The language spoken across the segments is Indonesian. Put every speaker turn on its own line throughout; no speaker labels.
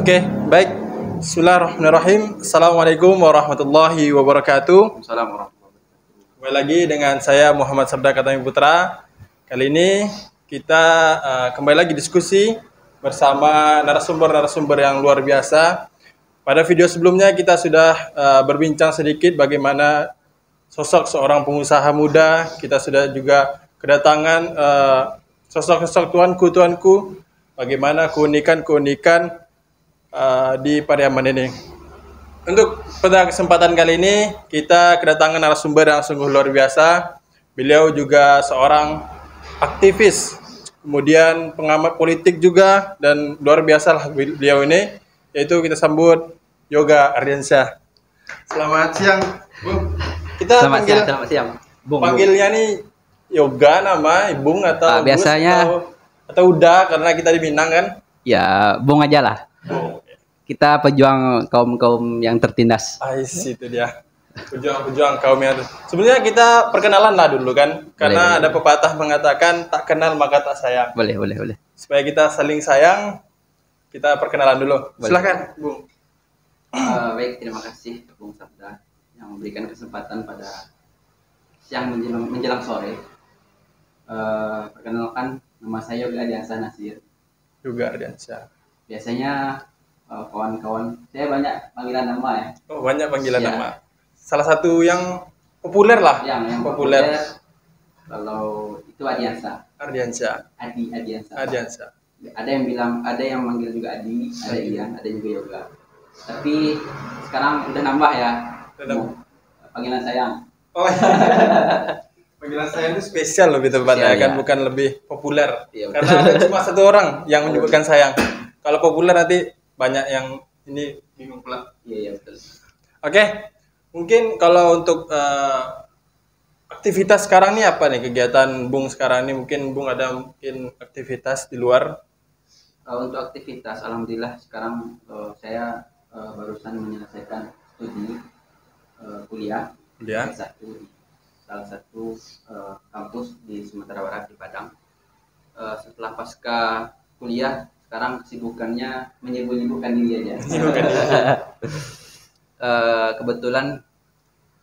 Oke, baik. Bismillahirrahmanirrahim. Assalamualaikum warahmatullahi wabarakatuh.
Assalamualaikum warahmatullahi wabarakatuh.
Kembali lagi dengan saya Muhammad Sabda Katami Putra. Kali ini kita kembali lagi diskusi bersama narasumber-narasumber yang luar biasa. Pada video sebelumnya kita sudah berbincang sedikit bagaimana sosok seorang pengusaha muda. Kita sudah juga kedatangan sosok-sosok tuanku, bagaimana keunikan-keunikan di Pariaman ini. Untuk pada kesempatan kali ini kita kedatangan narasumber yang sungguh luar biasa. Beliau juga seorang aktivis, kemudian pengamat politik juga, dan luar biasa lah beliau ini, yaitu kita sambut Yoga Ardiansyah. Selamat siang, Bung. Kita
Selamat siang. Bung.
Panggilnya nih Yoga nama, Bung atau
biasanya
atau udah karena kita di Minang kan?
Ya, Bung aja lah.
Oh.
Kita pejuang kaum yang tertindas.
Itu dia. Pejuang kaum yang sebenarnya kita perkenalan lah dulu kan, karena
Boleh.
ada pepatah mengatakan tak kenal maka tak sayang.
Boleh.
Supaya kita saling sayang, kita perkenalan dulu.
Boleh.
Silakan, Bung.
Baik, terima kasih Bung Sabda yang memberikan kesempatan pada siang menjelang sore. Perkenalkan, nama saya Yoga Ardiansyah Nasir.
Yoga Ardiansyah.
Biasanya kawan-kawan saya banyak panggilan nama ya.
Oh, banyak panggilan
Ya.
nama. Salah satu yang populer lah.
Yang
populer.
Kalau itu Ardiansyah. Adi Ardiansyah.
Ardiansyah.
Ada yang manggil juga Adi, ada Ian, ada juga Yoga. Tapi sekarang udah nambah ya. Panggilan sayang.
Oh iya. Panggilan saya itu spesial lebih tepatnya
Spesial,
kan,
ya.
bukan lebih populer.
Iya,
Karena ada cuma satu orang yang menyebutkan sayang. Kalau populer nanti banyak yang ini bingung pula.
Iya betul.
Oke, mungkin kalau untuk aktivitas sekarang nih apa nih kegiatan Bung sekarang ini? Mungkin Bung ada aktivitas di luar?
Untuk aktivitas, alhamdulillah sekarang saya barusan menyelesaikan studi kuliah S1 di salah satu kampus di Sumatera Barat di Padang. Setelah pasca kuliah, sekarang kesibukannya menyibuk-nyibukkan diri aja. Kebetulan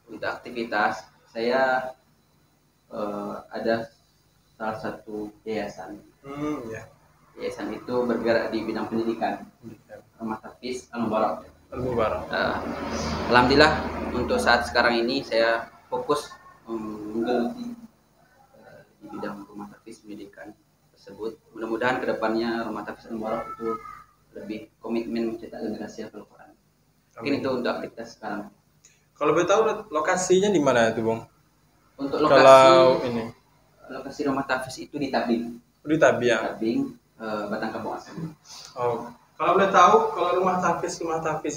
untuk aktivitas saya ada salah satu yayasan.
Ya.
Yayasan itu bergerak di bidang pendidikan, Rumah Tafis Al-Mubarak. Alhamdulillah untuk saat sekarang ini saya fokus menggeluti di bidang Rumah Tafis pendidikan tersebut. Mudah-mudahan kedepannya Rumah Tafis Al-Mubarak itu lebih komitmen mencetak generasi yang Al-Quran. Mungkin itu untuk aktivitas sekarang.
Kalau boleh tahu lokasinya di mana itu, Bung?
Untuk lokasi Rumah Tafis itu di Tabing.
Di Tabing.
Batang Kampung Asam.
Oh, kalau boleh tahu, kalau rumah tafis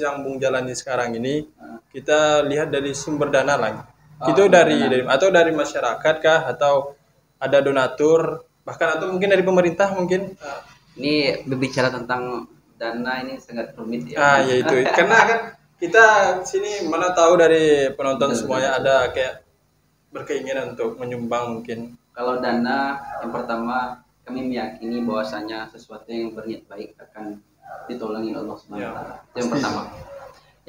yang Bung jalani sekarang ini, kita lihat dari sumber dana lah. Itu dari masyarakat kah, atau ada donatur, bahkan atau mungkin dari pemerintah mungkin?
Ini berbicara tentang dana ini sangat rumit ya.
Ya itu, karena kan kita sini mana tahu dari penonton semuanya ada kayak berkeinginan untuk menyumbang mungkin.
Kalau dana, yang pertama kami meyakini bahwasanya sesuatu yang berniat baik akan ditolongin Allah SWT. Itu yang pertama.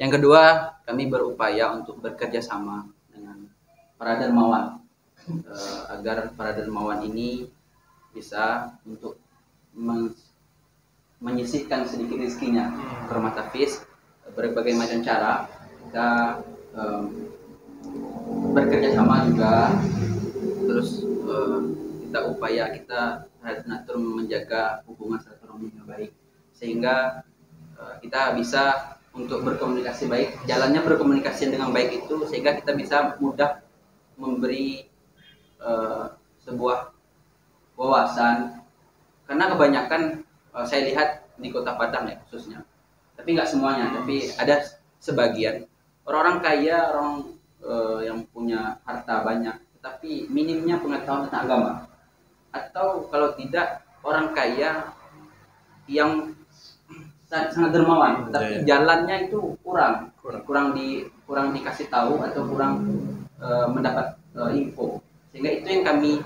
Yang kedua, kami berupaya untuk bekerja sama dengan para dermawan agar para dermawan ini bisa untuk menyisihkan sedikit rezekinya ke Rumah Tafis. Berbagai macam cara kita bekerja sama juga, terus kita upaya kita natur menjaga hubungan silaturahmi yang baik, sehingga kita bisa untuk berkomunikasi baik. Jalannya berkomunikasi dengan baik itu sehingga kita bisa mudah memberi sebuah wawasan, karena kebanyakan saya lihat di Kota Padang ya khususnya, tapi nggak semuanya, tapi ada sebagian orang-orang kaya, orang yang punya harta banyak, tapi minimnya pengetahuan tentang agama, atau kalau tidak orang kaya yang sangat dermawan, tapi jalannya itu kurang dikasih tahu atau kurang mendapat info, sehingga itu yang kami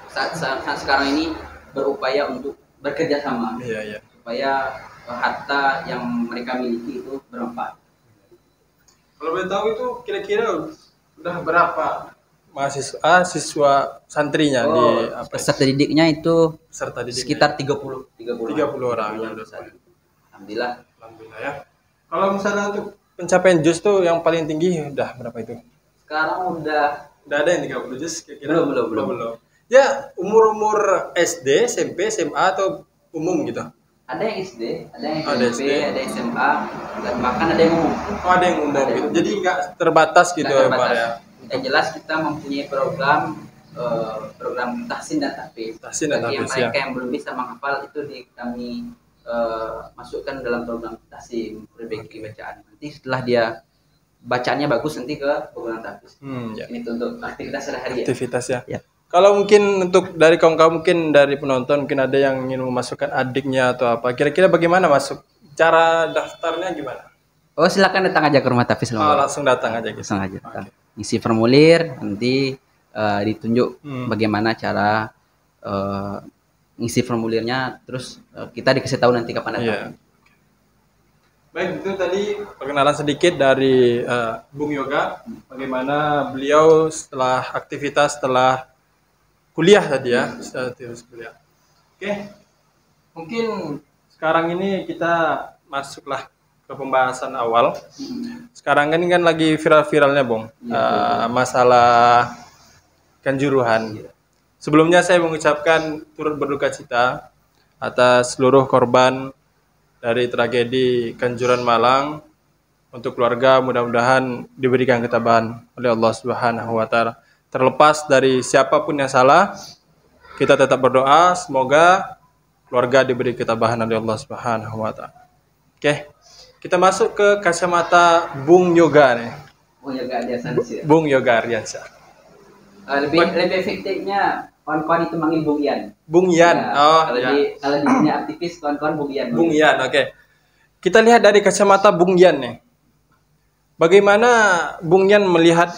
saat sekarang ini berupaya untuk bekerja sama supaya harta yang mereka miliki itu bermanfaat.
Kalau boleh tahu itu kira-kira udah berapa mahasiswa, siswa santrinya di apa?
Peserta didiknya itu
Peserta didiknya
sekitar 30
orang yang
Alhamdulillah.
Alhamdulillah ya. Kalau misalnya untuk pencapaian juz tuh yang paling tinggi udah berapa itu?
Sekarang udah
Udah ada yang 30 juz kira-kira?
Belum.
Ya, umur-umur SD, SMP, SMA atau umum gitu?
Ada yang SD, ada yang
Ada
SMP,
SD.
ada yang SMA, dan bahkan ada yang umum.
Oh, ada yang umum
Ada
gitu.
yang
Jadi nggak terbatas gitu
Nggak
ya, Pak
terbatas.
ya.
Yang jelas kita mempunyai program tahsin dan tahfiz.
Tahsin dan
Bagi yang
tahfiz,
mereka yang belum bisa menghafal itu kami masukkan dalam program tahsin, perbaiki bacaan. Nanti setelah dia bacaannya bagus nanti ke program tahfiz.
Ya.
Ini untuk aktivitas sehari-hari.
Aktivitas ya.
Ya.
Kalau mungkin untuk dari kaum-kaum, mungkin dari penonton, mungkin ada yang ingin memasukkan adiknya atau apa. Kira-kira bagaimana masuk? Cara daftarnya gimana?
Oh, silakan datang aja ke rumah tahfiz.
Oh, langsung datang aja gitu.
Langsung aja datang. Isi formulir, nanti ditunjuk bagaimana cara ngisi formulirnya, terus kita dikasih tahu nanti kapan datang.
Iya. Baik, itu tadi perkenalan sedikit dari Bung Yoga, bagaimana beliau setelah aktivitas, setelah kuliah tadi ya, setelah kuliah. Oke, mungkin sekarang ini kita masuklah ke pembahasan awal. Sekarang kan ini kan lagi viral-viralnya, Bung, masalah Kanjuruhan. Sebelumnya saya mengucapkan turut berduka cita atas seluruh korban dari tragedi Kanjuruhan Malang. Untuk keluarga mudah-mudahan diberikan ketabahan oleh Allah Subhanahu wa taala. Terlepas dari siapapun yang salah, kita tetap berdoa semoga keluarga diberi ketabahan oleh Allah Subhanahu wa taala. Oke. Kita masuk ke kacamata Bung Yoga nih.
Bung Yoga Ardiansyah.
Bung Yoga Ardiansyah.
Lebih efektifnya kawan-kawan itu manggil Bung Ian.
Bung Ian.
Ya, kalau di dunia aktivis kawan-kawan Bung Ian.
Bung Ian, oke. Kita lihat dari kacamata Bung Ian nih. Bagaimana Bung Ian melihat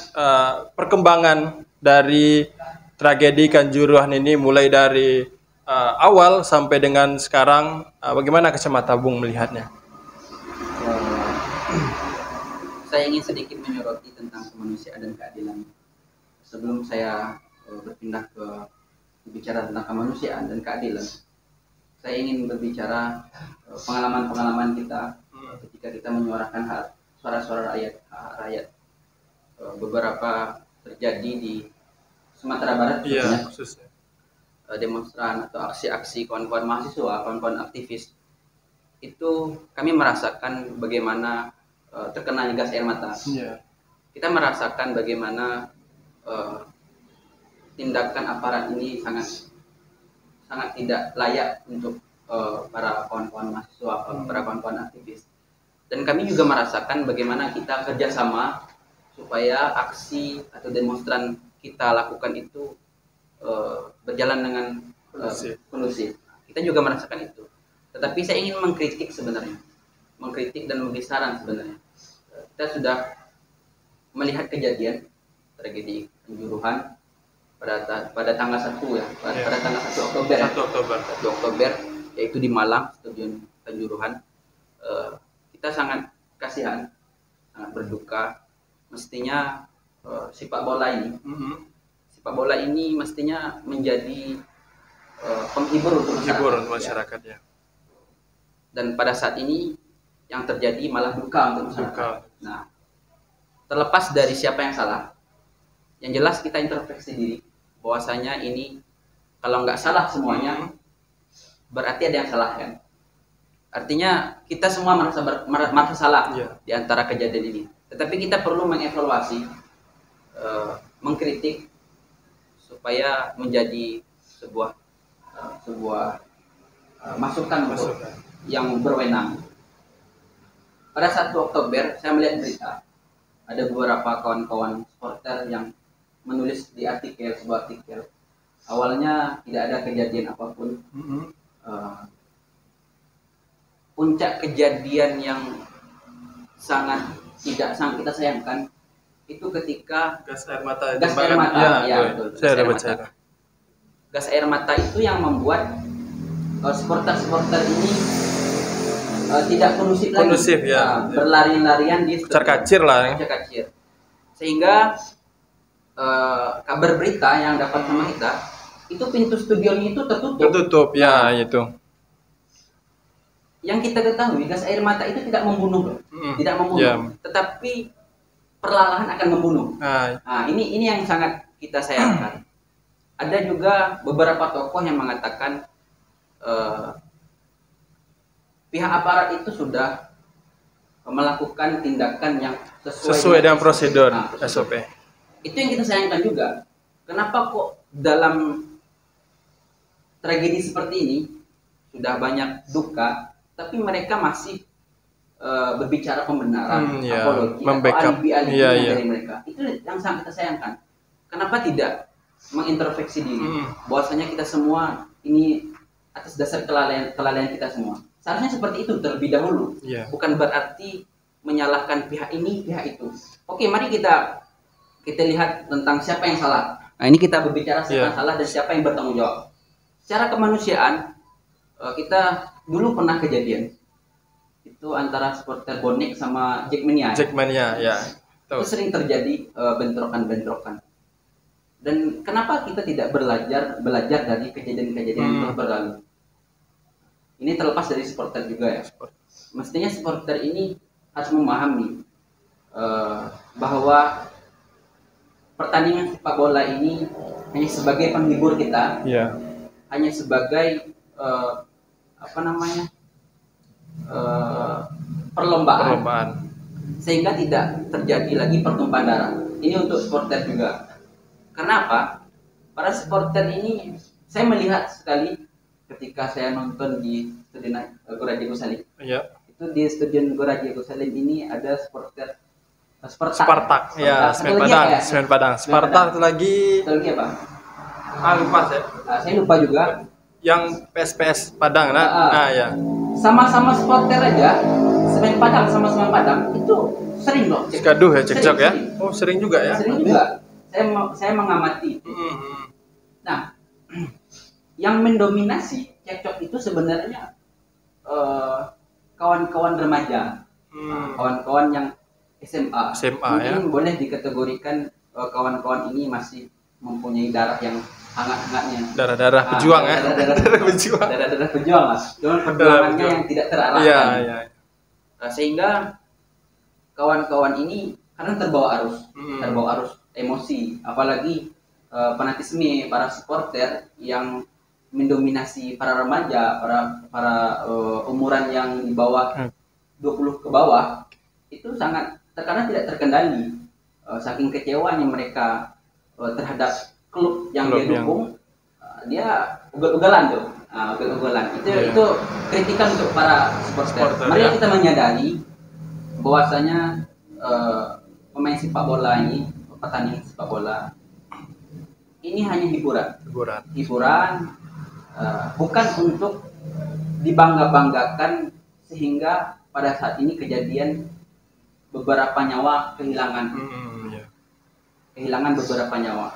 perkembangan dari tragedi Kanjuruhan ini mulai dari awal sampai dengan sekarang? Bagaimana kacamata Bung melihatnya?
Saya ingin sedikit menyoroti tentang kemanusiaan dan keadilan. Sebelum saya berpindah ke bicara tentang kemanusiaan dan keadilan, saya ingin berbicara pengalaman-pengalaman kita ketika kita menyuarakan suara-suara rakyat. Beberapa terjadi di Sumatera Barat,
khususnya
demonstran atau aksi-aksi kawan-kawan mahasiswa, kawan-kawan aktivis. Itu kami merasakan bagaimana terkenanya gas air mata. Kita merasakan bagaimana tindakan aparat ini sangat tidak layak untuk para kawan-kawan mahasiswa, para kawan-kawan aktivis. Dan kami juga merasakan bagaimana kita kerjasama supaya aksi atau demonstran kita lakukan itu berjalan dengan kondusif. Kita juga merasakan itu. Tetapi saya ingin mengkritik dan memberi saran sebenarnya. Kita sudah melihat kejadian tragedi Kanjuruhan pada tanggal 1 ya, pada tanggal 1 Oktober. 1 Oktober yaitu di Malang, Stadion Kanjuruhan. Kita sangat kasihan, sangat berduka. Mestinya sepak bola ini mestinya menjadi penghibur untuk
masyarakat ya.
Dan pada saat ini yang terjadi malah duka untuk masyarakat. Nah, terlepas dari siapa yang salah, yang jelas kita introspeksi diri bahwasanya ini kalau nggak salah semuanya berarti ada yang salah kan. Artinya kita semua merasa salah di antara kejadian ini. Tetapi kita perlu mengevaluasi, mengkritik supaya menjadi sebuah masukan untuk yang berwenang. Pada 1 Oktober saya melihat berita ada beberapa kawan-kawan supporter yang menulis di sebuah artikel. Awalnya tidak ada kejadian apapun. Puncak kejadian yang sangat kita sayangkan itu ketika
gas air mata.
Betul. Gas air mata itu yang membuat supporter ini tidak kondusif lagi.
Kondusif, ya.
Berlari-larian di
Kocar-kacir lah.
Kocar-kacir. Sehingga kabar berita yang dapat sama kita itu pintu studionya itu tertutup.
Ya itu.
Yang kita ketahui gas air mata itu tidak membunuh loh. Tidak membunuh,
Ya.
tetapi perlahan akan membunuh. Nah, ini yang sangat kita sayangkan. Ada juga beberapa tokoh yang mengatakan pihak aparat itu sudah melakukan tindakan yang
sesuai dengan prosedur SOP.
Itu yang kita sayangkan juga. Kenapa kok dalam tragedi seperti ini sudah banyak duka, tapi mereka masih berbicara pembenaran, apologi, atau alibi dari mereka. Itu yang sangat kita sayangkan. Kenapa tidak mengintrospeksi diri? Bahwasanya kita semua ini atas dasar kelalaian kita semua. Seharusnya seperti itu terlebih dahulu. Bukan berarti menyalahkan pihak ini, pihak itu. Oke, mari kita lihat tentang siapa yang salah. Nah, ini kita berbicara siapa yang salah dan siapa yang bertanggung jawab. Secara kemanusiaan, kita dulu pernah kejadian itu antara supporter Bonek sama Jackmania.
Ya.
Itu sering terjadi bentrokan-bentrokan. Dan kenapa kita tidak belajar dari kejadian-kejadian yang telah berlalu? Ini terlepas dari supporter juga ya. Mestinya supporter ini harus memahami bahwa pertandingan sepak bola ini hanya sebagai penghibur kita, hanya sebagai perlombaan, sehingga tidak terjadi lagi pertumpahan darah. Ini untuk supporter juga. Kenapa? Para supporter ini saya melihat sekali ketika saya nonton di Stadion Gelora Diego Salib. Itu di Stadion Gelora Diego Salib ini ada supporter
Spartak. Semen Padang. Spartak itu lagi
apa?
Lupa saya.
Saya lupa juga.
Yang PSPS Padang, ya.
Sama-sama supporter aja, Semen Padang sama Semen Padang itu sering loh.
Gaduh ya, cekcok ya. Oh, sering juga ya.
Sering juga. Saya mengamati. Nah, yang mendominasi cekcok itu sebenarnya kawan-kawan remaja, kawan-kawan yang SMA mungkin boleh dikategorikan kawan-kawan ini masih mempunyai darah yang hangat-hangatnya, darah pejuang ya, darah pejuang lah, dengan perjuangannya yang tidak terarahkan. Sehingga kawan-kawan ini kadang terbawa arus emosi, apalagi fanatisme para supporter yang mendominasi para remaja, para umuran yang di bawah 20 ke bawah, itu sangat terkadang tidak terkendali. Saking kecewanya mereka terhadap klub yang dia dukung, dia ugal-ugalan tuh. Ugal-ugalan. Itu kritikan untuk para supporter. Mari kita menyadari bahwasanya pemain sepak bola ini, pertandingan sepak bola ini hanya hiburan, bukan untuk dibangga-banggakan sehingga pada saat ini kejadian beberapa nyawa kehilangan beberapa nyawa.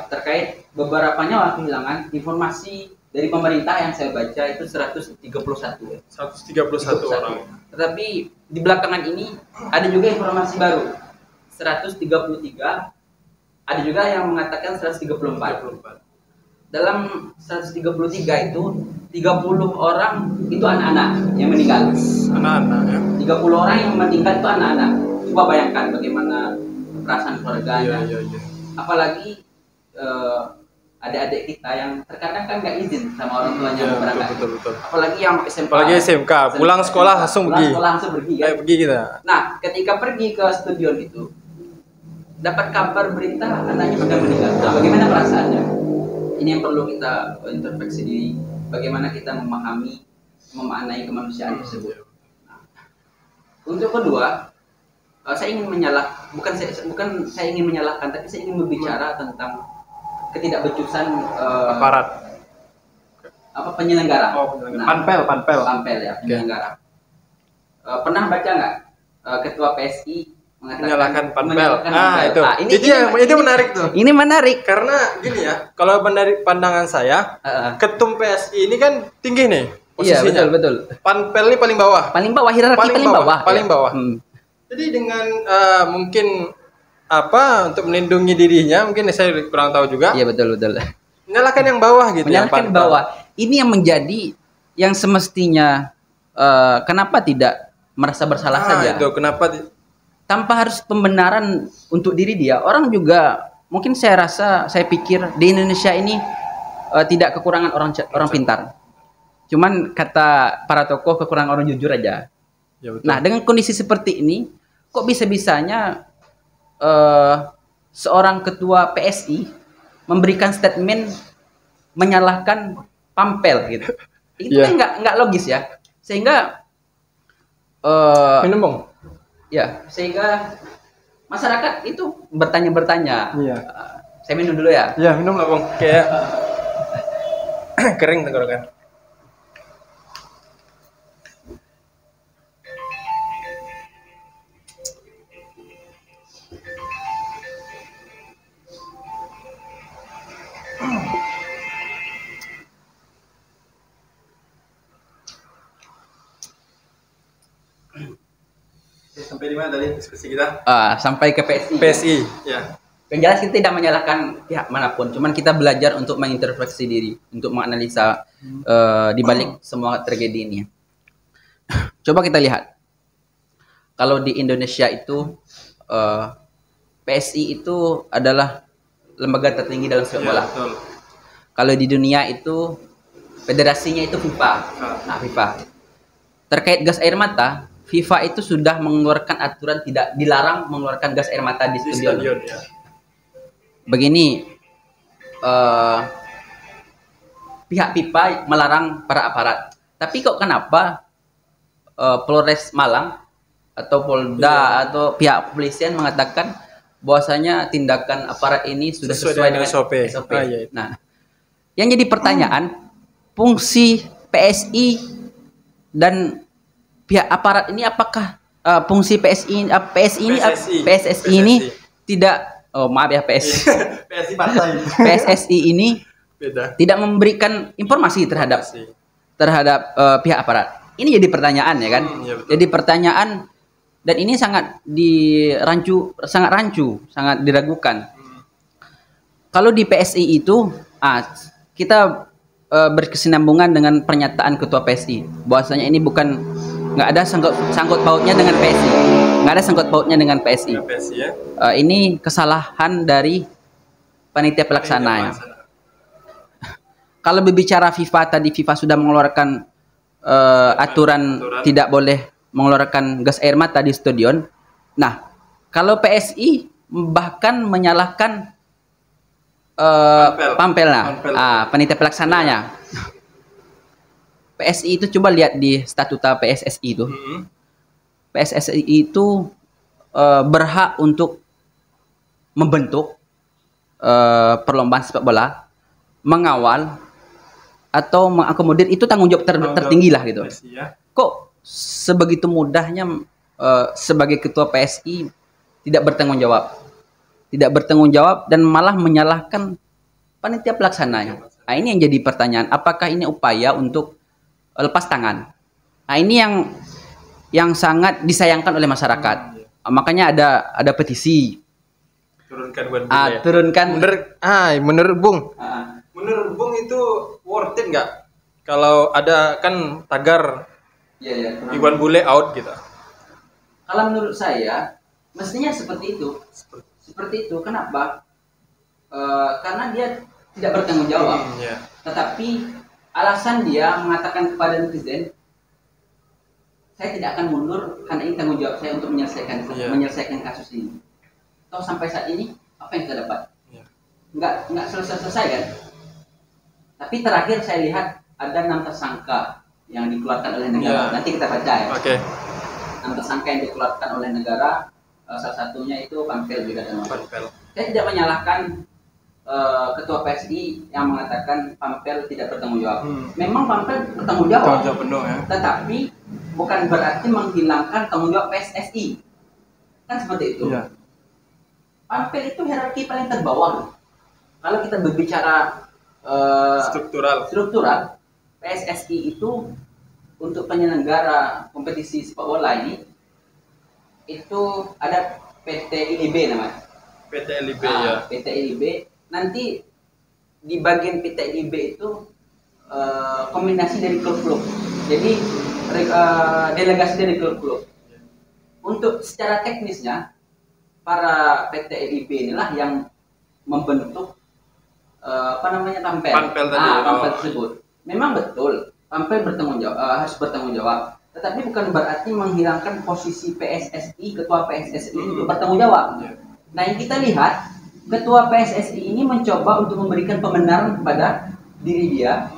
Terkait beberapa nyawa kehilangan, informasi dari pemerintah yang saya baca itu 131 orang. Tetapi di belakangan ini ada juga informasi baru 133, ada juga yang mengatakan 134. Dalam 133 itu 30 orang itu anak-anak yang meninggal.
Ya.
30 orang yang meninggal itu anak-anak. Coba bayangkan bagaimana perasaan keluarganya. Apalagi adik-adik kita yang terkadang kan nggak izin sama orang tuanya mau berangkat.
Betul.
Apalagi yang SMK.
Apalagi SMK, pulang sekolah langsung pergi.
Kan?
Pergi kita.
Nah, ketika pergi ke stadion itu dapat kabar berita anaknya sudah meninggal. Nah, bagaimana perasaannya? Ini yang perlu kita introspeksi diri. Bagaimana kita memaknai kemanusiaan tersebut. Nah, untuk kedua, saya ingin bukan saya ingin menyalahkan, tapi saya ingin berbicara tentang ketidakbecusan
aparat.
Penyelenggara.
Panpel
ya, penyelenggara. Pernah baca nggak ketua PSI
menyalahkan Panpel? Itu menarik tuh.
Ini menarik
karena gini ya, kalau dari pandangan saya, ketum PSI ini kan tinggi nih.
Iya,
posisinya.
betul.
Panpel ini paling bawah.
Paling bawah, hierarki paling bawah.
Paling
Ya.
bawah. Jadi dengan mungkin apa untuk melindungi dirinya, mungkin saya kurang tahu juga.
Iya, betul.
Menyalahkan yang bawah gitu.
Menyalahkan bawah. Ini yang menjadi yang semestinya kenapa tidak merasa bersalah saja.
Itu kenapa
Tanpa harus pembenaran untuk diri dia. Orang juga mungkin saya pikir di Indonesia ini tidak kekurangan orang pintar. Cuman kata para tokoh kekurangan orang jujur aja.
Ya, betul.
Nah, dengan kondisi seperti ini, kok bisa-bisanya seorang ketua PSI memberikan statement menyalahkan Pampel gitu. Itu kan nggak logis ya. Sehingga
minum bang.
ya, sehingga masyarakat itu bertanya-bertanya.
Iya.
Saya minum dulu ya.
Iya, minum lah bang. Kayak kering tenggorokan. Sampai di mana tadi diskusi kita?
Sampai ke PSI.
PSI, ya.
Yang jelas kita tidak menyalahkan pihak manapun, cuman kita belajar untuk mengintrospeksi diri, untuk menganalisa di balik semua tragedi ini. Coba kita lihat, kalau di Indonesia itu PSI itu adalah lembaga tertinggi dalam sepak bola.
Betul.
Kalau di dunia itu federasinya itu FIFA. Nah, FIFA. Terkait gas air mata, FIFA itu sudah mengeluarkan aturan tidak dilarang mengeluarkan gas air mata di stadion.
Ya.
Begini, pihak FIFA melarang para aparat. Tapi kok kenapa Polres Malang atau Polda atau pihak kepolisian mengatakan bahwasanya tindakan aparat ini sudah sesuai dengan SOP.
Iya.
Nah, yang jadi pertanyaan, fungsi PSI dan pihak aparat ini apakah fungsi PSI ini tidak
PSI partai.
PSSI ini
Beda.
tidak memberikan informasi terhadap pihak aparat. Ini jadi pertanyaan ya kan?
Ya,
jadi pertanyaan dan ini sangat sangat diragukan. Kalau di PSI itu kita berkesinambungan dengan pernyataan ketua PSI bahwasanya ini nggak ada sangkut pautnya dengan PSI, nggak ada sangkut pautnya dengan PSI.
Ya.
Ini kesalahan dari panitia pelaksana. Kalau berbicara FIFA tadi, FIFA sudah mengeluarkan aturan tidak boleh mengeluarkan gas air mata di stadion. Nah, kalau PSI bahkan menyalahkan Pampel. Panitia pelaksananya. PSI itu coba lihat di statuta PSSI itu. PSSI itu berhak untuk membentuk perlombaan sepak bola, mengawal atau mengakomodir, itu tanggung jawab tertinggi lah gitu. Kok sebegitu mudahnya sebagai ketua PSI tidak bertanggung jawab dan malah menyalahkan panitia pelaksananya. Nah, ini yang jadi pertanyaan, apakah ini upaya untuk lepas tangan? Nah, ini yang sangat disayangkan oleh masyarakat. Makanya ada petisi. Turunkan.
Menurut Bung itu worth it nggak? Kalau ada kan tagar Iwan Bule out gitu.
Kalau menurut saya mestinya seperti itu. Seperti itu. Kenapa? Karena dia tidak bertanggung jawab. Tetapi alasan dia mengatakan kepada netizen, saya tidak akan mundur karena ini tanggung jawab saya untuk menyelesaikan kasus ini. Toh sampai saat ini apa yang kita dapat? Nggak selesai kan? Tapi terakhir saya lihat ada 6 tersangka yang dikeluarkan oleh negara. Nanti kita baca ya. 6 tersangka yang dikeluarkan oleh negara. Salah satunya itu Pampel juga. Saya tidak menyalahkan ketua PSI yang mengatakan Pampel tidak bertanggung jawab. Memang Pampel bertanggung jawab
penuh ya.
Tetapi bukan berarti menghilangkan tanggung jawab PSSI. Kan seperti itu. Pampel itu hierarki paling terbawah. Kalau kita berbicara struktural, PSSI itu untuk penyelenggara kompetisi sepak bola ini itu ada PT ILIB namanya.
PT LIB ya.
PT ILIB nanti di bagian PT ILIB itu kombinasi dari klub-klub. Jadi delegasi dari klub-klub. Untuk secara teknisnya para PT ILIB inilah yang membentuk tampel.
Tampel tadi.
Tampel tersebut. Memang betul, tampel harus bertanggung jawab. Tetapi bukan berarti menghilangkan posisi PSSI, ketua PSSI untuk bertanggung jawab. Nah, yang kita lihat, ketua PSSI ini mencoba untuk memberikan pembenaran kepada diri dia,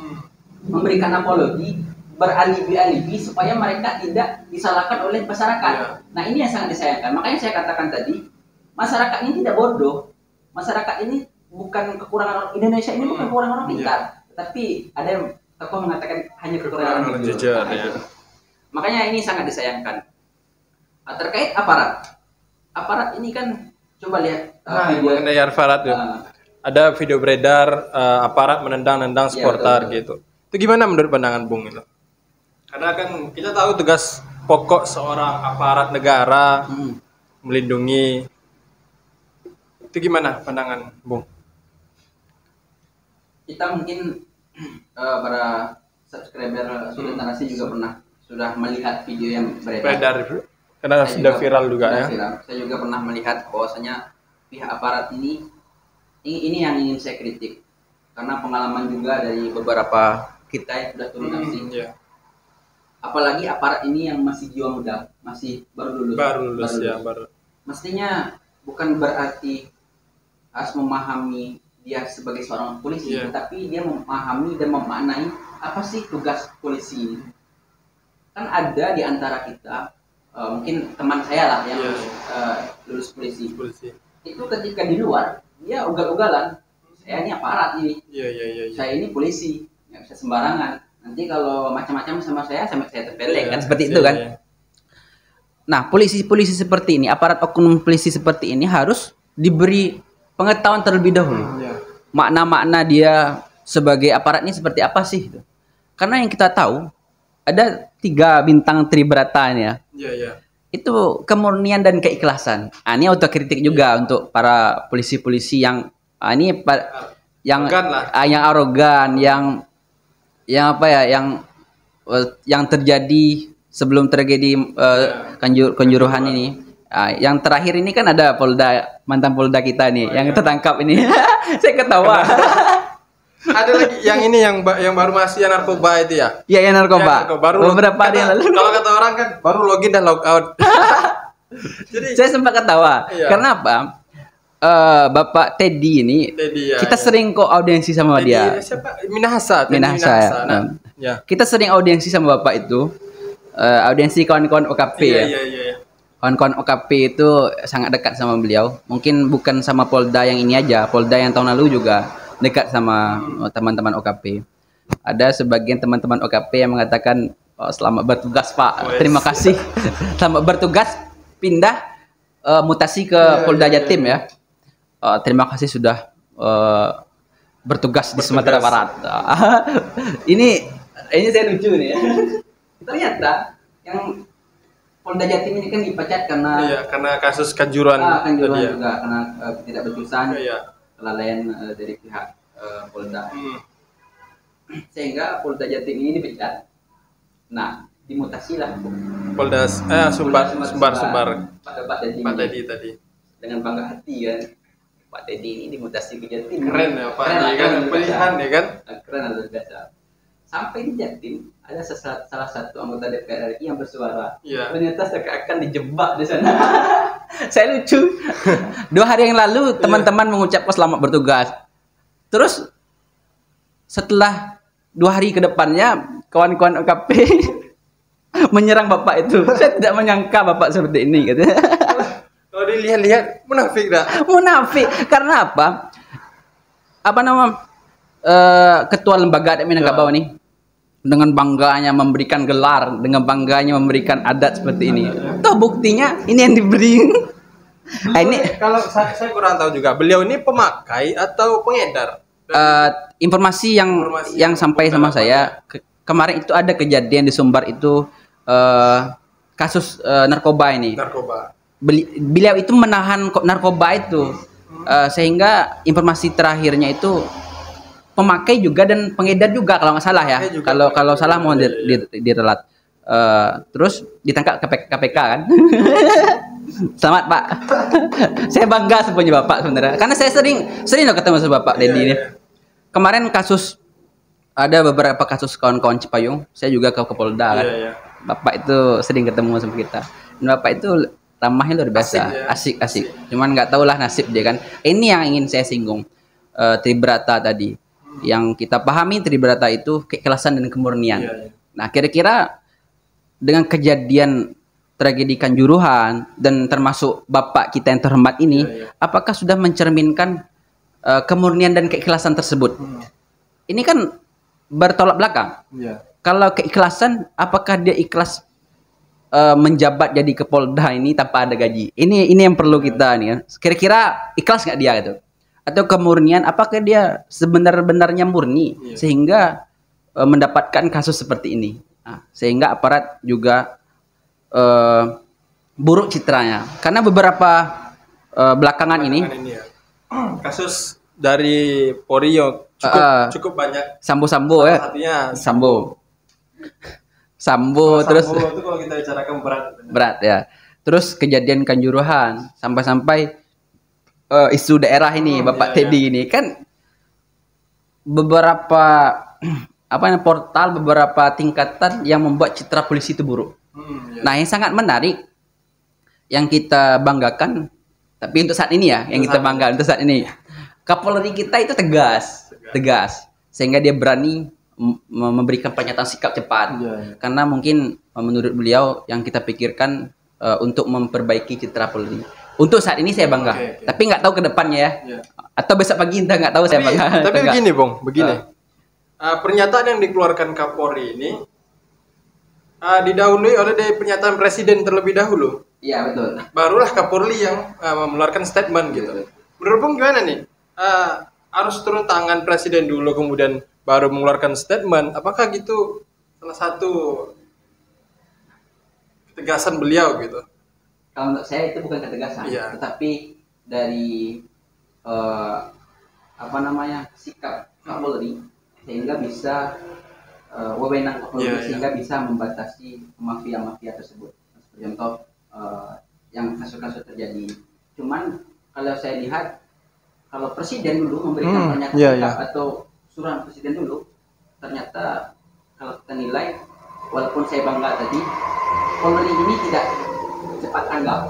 memberikan apologi, beralibi-alibi supaya mereka tidak disalahkan oleh masyarakat. Nah, ini yang sangat disayangkan. Makanya saya katakan tadi, masyarakat ini tidak bodoh. Masyarakat ini bukan kekurangan orang Indonesia, ini bukan kekurangan orang pintar, tapi ada yang tokoh mengatakan hanya kekurangan orang jujur. Makanya ini sangat disayangkan. Terkait aparat ini kan coba lihat
mengenai aparat ada video beredar aparat menendang-nendang supporter gitu. Itu gimana menurut pandangan Bung itu? Karena kan kita tahu tugas pokok seorang aparat negara melindungi. Itu gimana pandangan Bung?
Kita mungkin para subscriber Sudut Narasi juga sudah melihat video yang beredar.
Karena sudah viral juga ya.
Viral. Saya juga pernah melihat bahwasanya pihak aparat ini yang ingin saya kritik. Karena pengalaman juga dari beberapa kita yang sudah turun aksi. Apalagi aparat ini yang masih jiwa muda, masih baru lulus. Mestinya bukan berarti harus memahami dia sebagai seorang polisi, tetapi dia memahami dan memaknai apa sih tugas polisi ini. Kan ada di antara kita, mungkin teman saya lah yang lulus polisi. Itu ketika di luar, dia ugal-ugalan, saya ini aparat ini, saya ini polisi, nggak bisa sembarangan. Nanti kalau macam-macam sama saya tempeleng kan seperti itu kan. Nah, polisi-polisi seperti ini, aparat oknum polisi seperti ini harus diberi pengetahuan terlebih dahulu. Makna-makna dia sebagai aparat ini seperti apa sih? Karena yang kita tahu ada 3 bintang Tribrata ya. Itu kemurnian dan keikhlasan. Ini autokritik juga untuk para polisi-polisi yang yang arogan, yang terjadi sebelum tragedi Kanjuruhan ini. Yang terakhir ini kan ada mantan Polda kita nih yang tertangkap ini. Saya ketawa.
Ada lagi yang ini yang baru masih narkoba itu ya?
Iya, yang narkoba.
Baru beberapa hari yang lalu. Kalau kata orang kan baru login dan logout. Jadi
saya sempat ketawa. Karena apa? Bapak Teddy ini kita sering kok audiensi sama dia.
Siapa? Minahasa.
Kita sering audiensi sama Bapak itu. Audiensi kawan-kawan OKP ya. Kawan-kawan OKP itu sangat dekat sama beliau. Mungkin bukan sama Polda yang ini aja, Polda yang tahun lalu juga dekat sama teman-teman OKP. Ada sebagian teman-teman OKP yang mengatakan, selamat bertugas Pak, terima kasih. Selamat bertugas, pindah mutasi ke Polda Jatim ya. Terima kasih sudah bertugas di Sumatera Barat. Ini saya lucu nih ya. Ternyata yang Polda Jatim ini kan dipecat
karena kasus Kanjuruhan
juga karena ketidakbecusan, kelalaian dari pihak Polda. Sehingga Polda Jatim ini dipecat. Nah, dimutasilah
Polda Sumbar
Pak
Teddy tadi.
Dengan bangga hati kan, Pak Teddy ini dimutasi ke Jatim.
Keren ya Pak, kan pilihan ya kan?
Keren luar biasa. Sampai di Jatim ada salah satu anggota DPR RI yang bersuara. Ternyata seakan dijebak di sana. Saya lucu. 2 hari yang lalu teman-teman mengucapkan selamat bertugas. Terus setelah 2 hari ke depannya kawan-kawan OKP menyerang Bapak itu. Saya tidak menyangka Bapak seperti ini katanya.
Kalau dilihat-lihat munafik dah.
Munafik karena apa? Ketua lembaga adat Minangkabau nih dengan bangganya memberikan gelar, dengan bangganya memberikan adat seperti ini. Toh buktinya ini yang diberi. Ini
kalau saya kurang tahu juga, beliau ini pemakai atau pengedar?
Informasi yang sampai sama saya kemarin itu ada kejadian di Sumbar itu kasus narkoba ini.
Narkoba.
Beliau itu menahan narkoba itu sehingga informasi terakhirnya itu pemakai juga dan pengedar juga kalau nggak salah ya. Kalau salah mau direlat. Terus ditangkap KPK kan. Selamat Pak. Saya bangga sebenarnya Bapak sebenarnya. Karena saya sering loh ketemu sama Bapak Dedi ini. Kemarin kasus ada beberapa kasus kawan-kawan Cipayung. Saya juga ke Polda kan. Bapak itu sering ketemu sama kita. Dan Bapak itu ramahnya luar biasa, asik. Cuman nggak tahulah nasib dia kan. Ini yang ingin saya singgung. Tribrata tadi. Yang kita pahami Tribrata itu keikhlasan dan kemurnian. Nah, kira-kira dengan kejadian tragedi Kanjuruhan dan termasuk Bapak kita yang terhormat ini, apakah sudah mencerminkan kemurnian dan keikhlasan tersebut? Ini kan bertolak belakang. Kalau keikhlasan, apakah dia ikhlas menjabat jadi Kapolda ini tanpa ada gaji? Ini yang perlu kita nih ya. Kira-kira ikhlas nggak dia gitu? Atau kemurnian, apakah dia sebenar-benarnya murni sehingga mendapatkan kasus seperti ini? Nah, sehingga aparat juga buruk citranya. Karena beberapa belakangan ini
kasus dari Polri cukup banyak.
Sambo ya. Sambo terus
itu kalau kita bicarakan
berat ya. Terus kejadian Kanjuruhan sampai isu daerah ini Bapak Teddy ini kan beberapa portal beberapa tingkatan yang membuat citra polisi itu buruk. Nah, yang sangat menarik yang kita banggakan, tapi untuk saat ini ya, yang kita banggakan untuk saat ini, Kapolri kita itu tegas, sehingga dia berani memberikan pernyataan sikap cepat. Karena mungkin menurut beliau yang kita pikirkan untuk memperbaiki citra Polri. Untuk saat ini saya bangga, tapi nggak tahu ke depannya ya. Atau besok pagi entah nggak tahu saya bangga.
Tapi begini, Bung, pernyataan yang dikeluarkan Kapolri ini didahului oleh dari pernyataan presiden terlebih dahulu.
Iya, betul.
Barulah Kapolri yang mengeluarkan statement gitu. Menurut Bung gimana nih? Harus turun tangan presiden dulu kemudian baru mengeluarkan statement. Apakah gitu salah satu ketegasan beliau gitu?
Kalau untuk saya itu bukan ketegasan, tetapi dari sikap Kapolri sehingga bisa wewenang Kapolri sehingga bisa membatasi mafia-mafia tersebut. Seperti contoh yang kasus-kasus terjadi. Cuman kalau saya lihat kalau presiden dulu memberikan pernyataan sikap atau surat presiden dulu, ternyata kalau kita nilai, walaupun saya bangga tadi, Polri ini tidak cepat tanggap.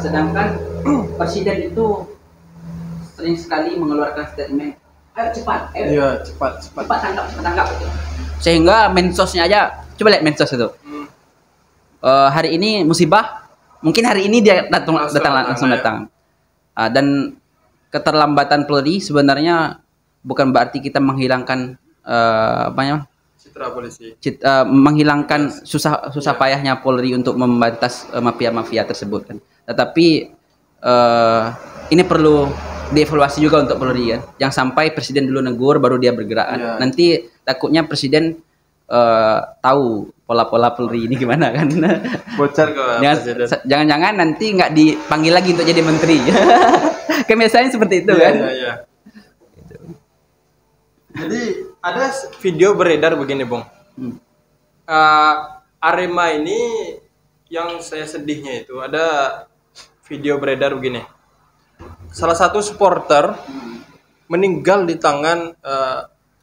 Sedangkan presiden itu sering sekali mengeluarkan statement, ayo cepat, cepat tanggap. Sehingga mensosnya aja, coba lihat mensos itu. Hari ini musibah, mungkin hari ini dia langsung datang. Dan keterlambatan Polri sebenarnya bukan berarti kita menghilangkan
citra polisi.
Menghilangkan susah payahnya Polri untuk memberantas mafia-mafia tersebut kan. Tetapi ini perlu dievaluasi juga untuk Polri kan. Jangan sampai presiden dulu negur baru dia bergerak kan. Nanti takutnya presiden tahu pola-pola Polri ini gimana kan.
Bocor ke
jangan-jangan nanti nggak dipanggil lagi untuk jadi menteri. Kan biasanya seperti itu kan.
Jadi ada video beredar begini, Bung. Arema ini yang saya sedihnya itu ada video beredar begini. Salah satu supporter meninggal di tangan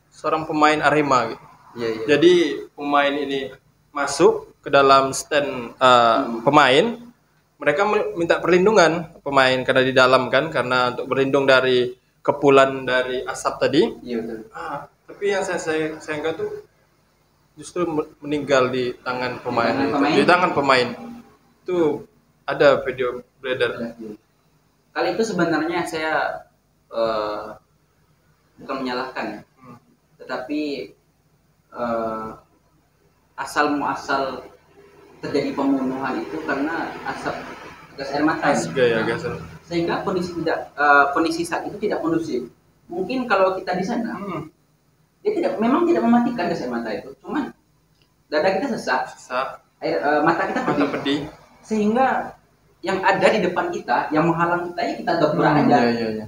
seorang pemain Arema gitu. Jadi pemain ini masuk ke dalam stand pemain, mereka minta perlindungan pemain karena di dalam kan, karena untuk berlindung dari kepulan dari asap tadi. Tapi yang saya enggak tuh justru meninggal di tangan pemain, di tangan pemain. Itu ada video beredar.
Kali itu sebenarnya saya bukan menyalahkan, tetapi asal muasal terjadi pembunuhan itu karena asap gas air mata. Sehingga kondisi saat itu tidak kondusif. Mungkin kalau kita di sana, dia memang tidak mematikan gas air mata itu, cuman dada kita sesak, mata kita
mata
pedih.
pedih.
Sehingga yang ada di depan kita, yang menghalang kita ya kita dobrak aja.
Iya.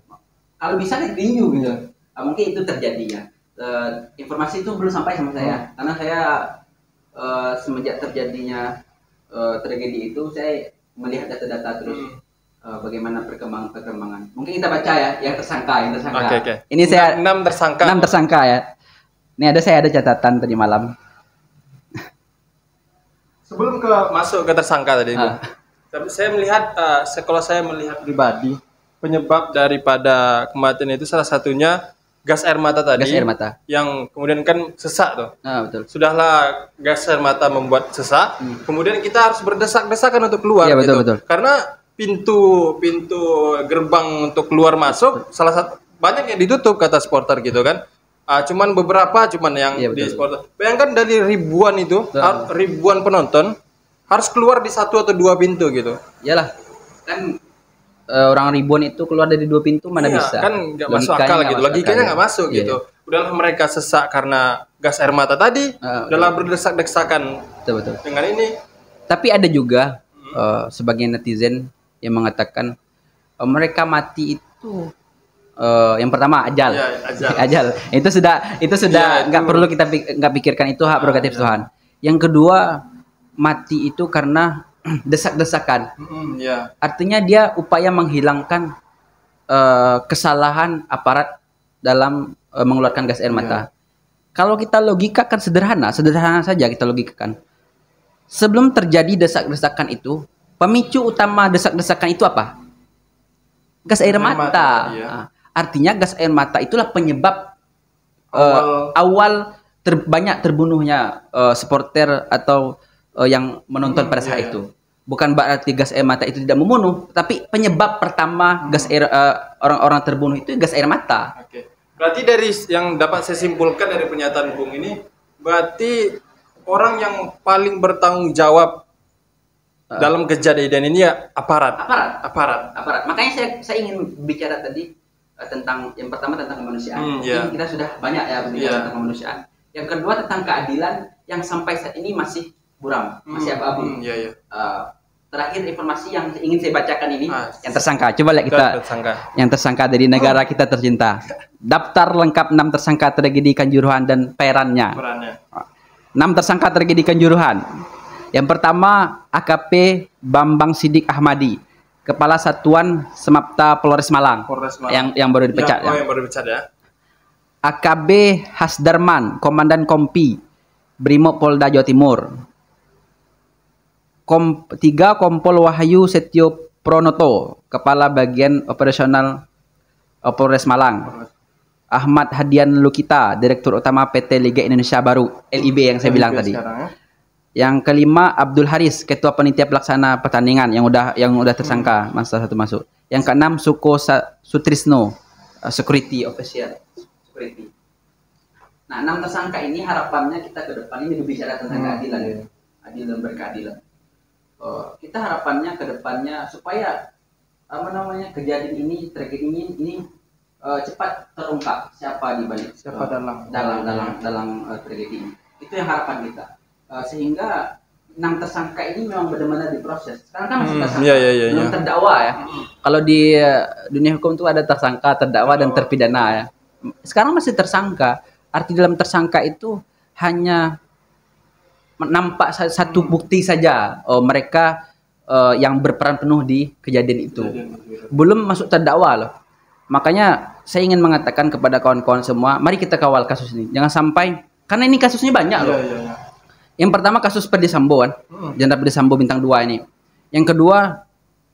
Kalau bisa kita tinju gitu. Mungkin itu terjadi ya. Informasi itu belum sampai sama saya, karena saya semenjak terjadinya tragedi itu saya melihat data-data terus bagaimana perkembangan. Mungkin kita baca ya yang tersangka.
Oke.
Ini saya
6 tersangka.
6 tersangka ya. Ini saya ada catatan tadi malam.
Sebelum masuk ke tersangka tadi itu. Saya melihat kalau saya melihat pribadi penyebab daripada kematian itu salah satunya gas air mata tadi.
Gas air mata.
Yang kemudian kan sesak tuh.
Betul.
Sudahlah gas air mata membuat sesak, kemudian kita harus berdesak-desakan untuk keluar
gitu. Betul.
Karena pintu gerbang untuk keluar masuk salah satu banyak yang ditutup kata supporter gitu kan. Cuman beberapa yang di supporter. Bayangkan dari ribuan itu, ribuan penonton harus keluar di 1 atau 2 pintu gitu.
Iyalah. Kan orang ribuan itu keluar dari 2 pintu mana bisa?
Kan nggak masuk akal gitu. Logikanya nggak masuk gitu. Udahlah mereka sesak karena gas air mata tadi, udahlah berdesak-desakan.
Betul.
Dengan ini.
Tapi ada juga sebagian netizen yang mengatakan mereka mati itu yang pertama ajal. Ajal. Itu sudah nggak perlu kita nggak pikirkan, itu hak prerogatif Tuhan. Yang kedua, mati itu karena desak-desakan. Artinya dia upaya menghilangkan kesalahan aparat dalam mengeluarkan gas air mata. Kalau kita logikakan sederhana saja kita logikakan. Sebelum terjadi desak-desakan itu, pemicu utama desak-desakan itu apa? Gas air mata. Artinya gas air mata itulah penyebab awal banyak terbunuhnya supporter atau yang menonton pada saat itu. Bukan berarti gas air mata itu tidak membunuh, tapi penyebab pertama gas air orang-orang terbunuh itu gas air mata.
Berarti dari yang dapat saya simpulkan dari pernyataan Bung ini, berarti orang yang paling bertanggung jawab dalam kejadian ini ya aparat. Makanya saya ingin bicara tadi tentang yang pertama tentang kemanusiaan. Ini kita sudah banyak ya berbicara tentang kemanusiaan. Yang kedua tentang keadilan yang sampai saat ini masih buram, masih abu-abu. Terakhir informasi yang ingin saya bacakan ini yang tersangka. Coba lihat kita yang tersangka dari negara kita tercinta. Daftar lengkap 6 tersangka tragedi Kanjuruhan dan perannya. 6 tersangka tragedi Kanjuruhan. Yang pertama AKP Bambang Sidik Ahmadi, Kepala Satuan Semapta Polres Malang. Yang baru dipecat yang baru dipecat ya.
AKB Hasdarman, Komandan Kompi Brimob Polda Jawa Timur. 3 Kompol Wahyu Setio Pronoto, Kepala Bagian Operasional Polres Malang. Ahmad Hadian Lukita, Direktur Utama PT Liga Indonesia Baru, LIB yang saya bilang tadi. Yang kelima Abdul Haris, Ketua Panitia Pelaksana Pertandingan yang udah tersangka masa 1 masuk. Yang keenam Suko Sutrisno, Security Officer. Nah, 6 tersangka ini harapannya kita ke depan ini berbicara tentang keadilan, adil dan berkeadilan. Kita harapannya ke depannya supaya kejadian ini, tragedi ini cepat terungkap siapa di balik dalam tragedi ini. Itu yang harapan kita. Sehingga 6 tersangka ini memang benar-benar diproses. Sekarang kan masih tersangka, belum terdakwa ya. Kalau di dunia hukum itu ada tersangka, terdakwa dan terpidana ya. Sekarang masih tersangka. Arti dalam tersangka itu hanya nampak satu bukti saja. Mereka yang berperan penuh di kejadian itu. Belum masuk terdakwa loh. Makanya saya ingin mengatakan kepada kawan-kawan semua, mari kita kawal kasus ini. Jangan sampai, karena ini kasusnya banyak loh. Yang pertama kasus Ferdy Sambo kan, Jenderal Ferdy Sambo bintang 2 ini. Yang kedua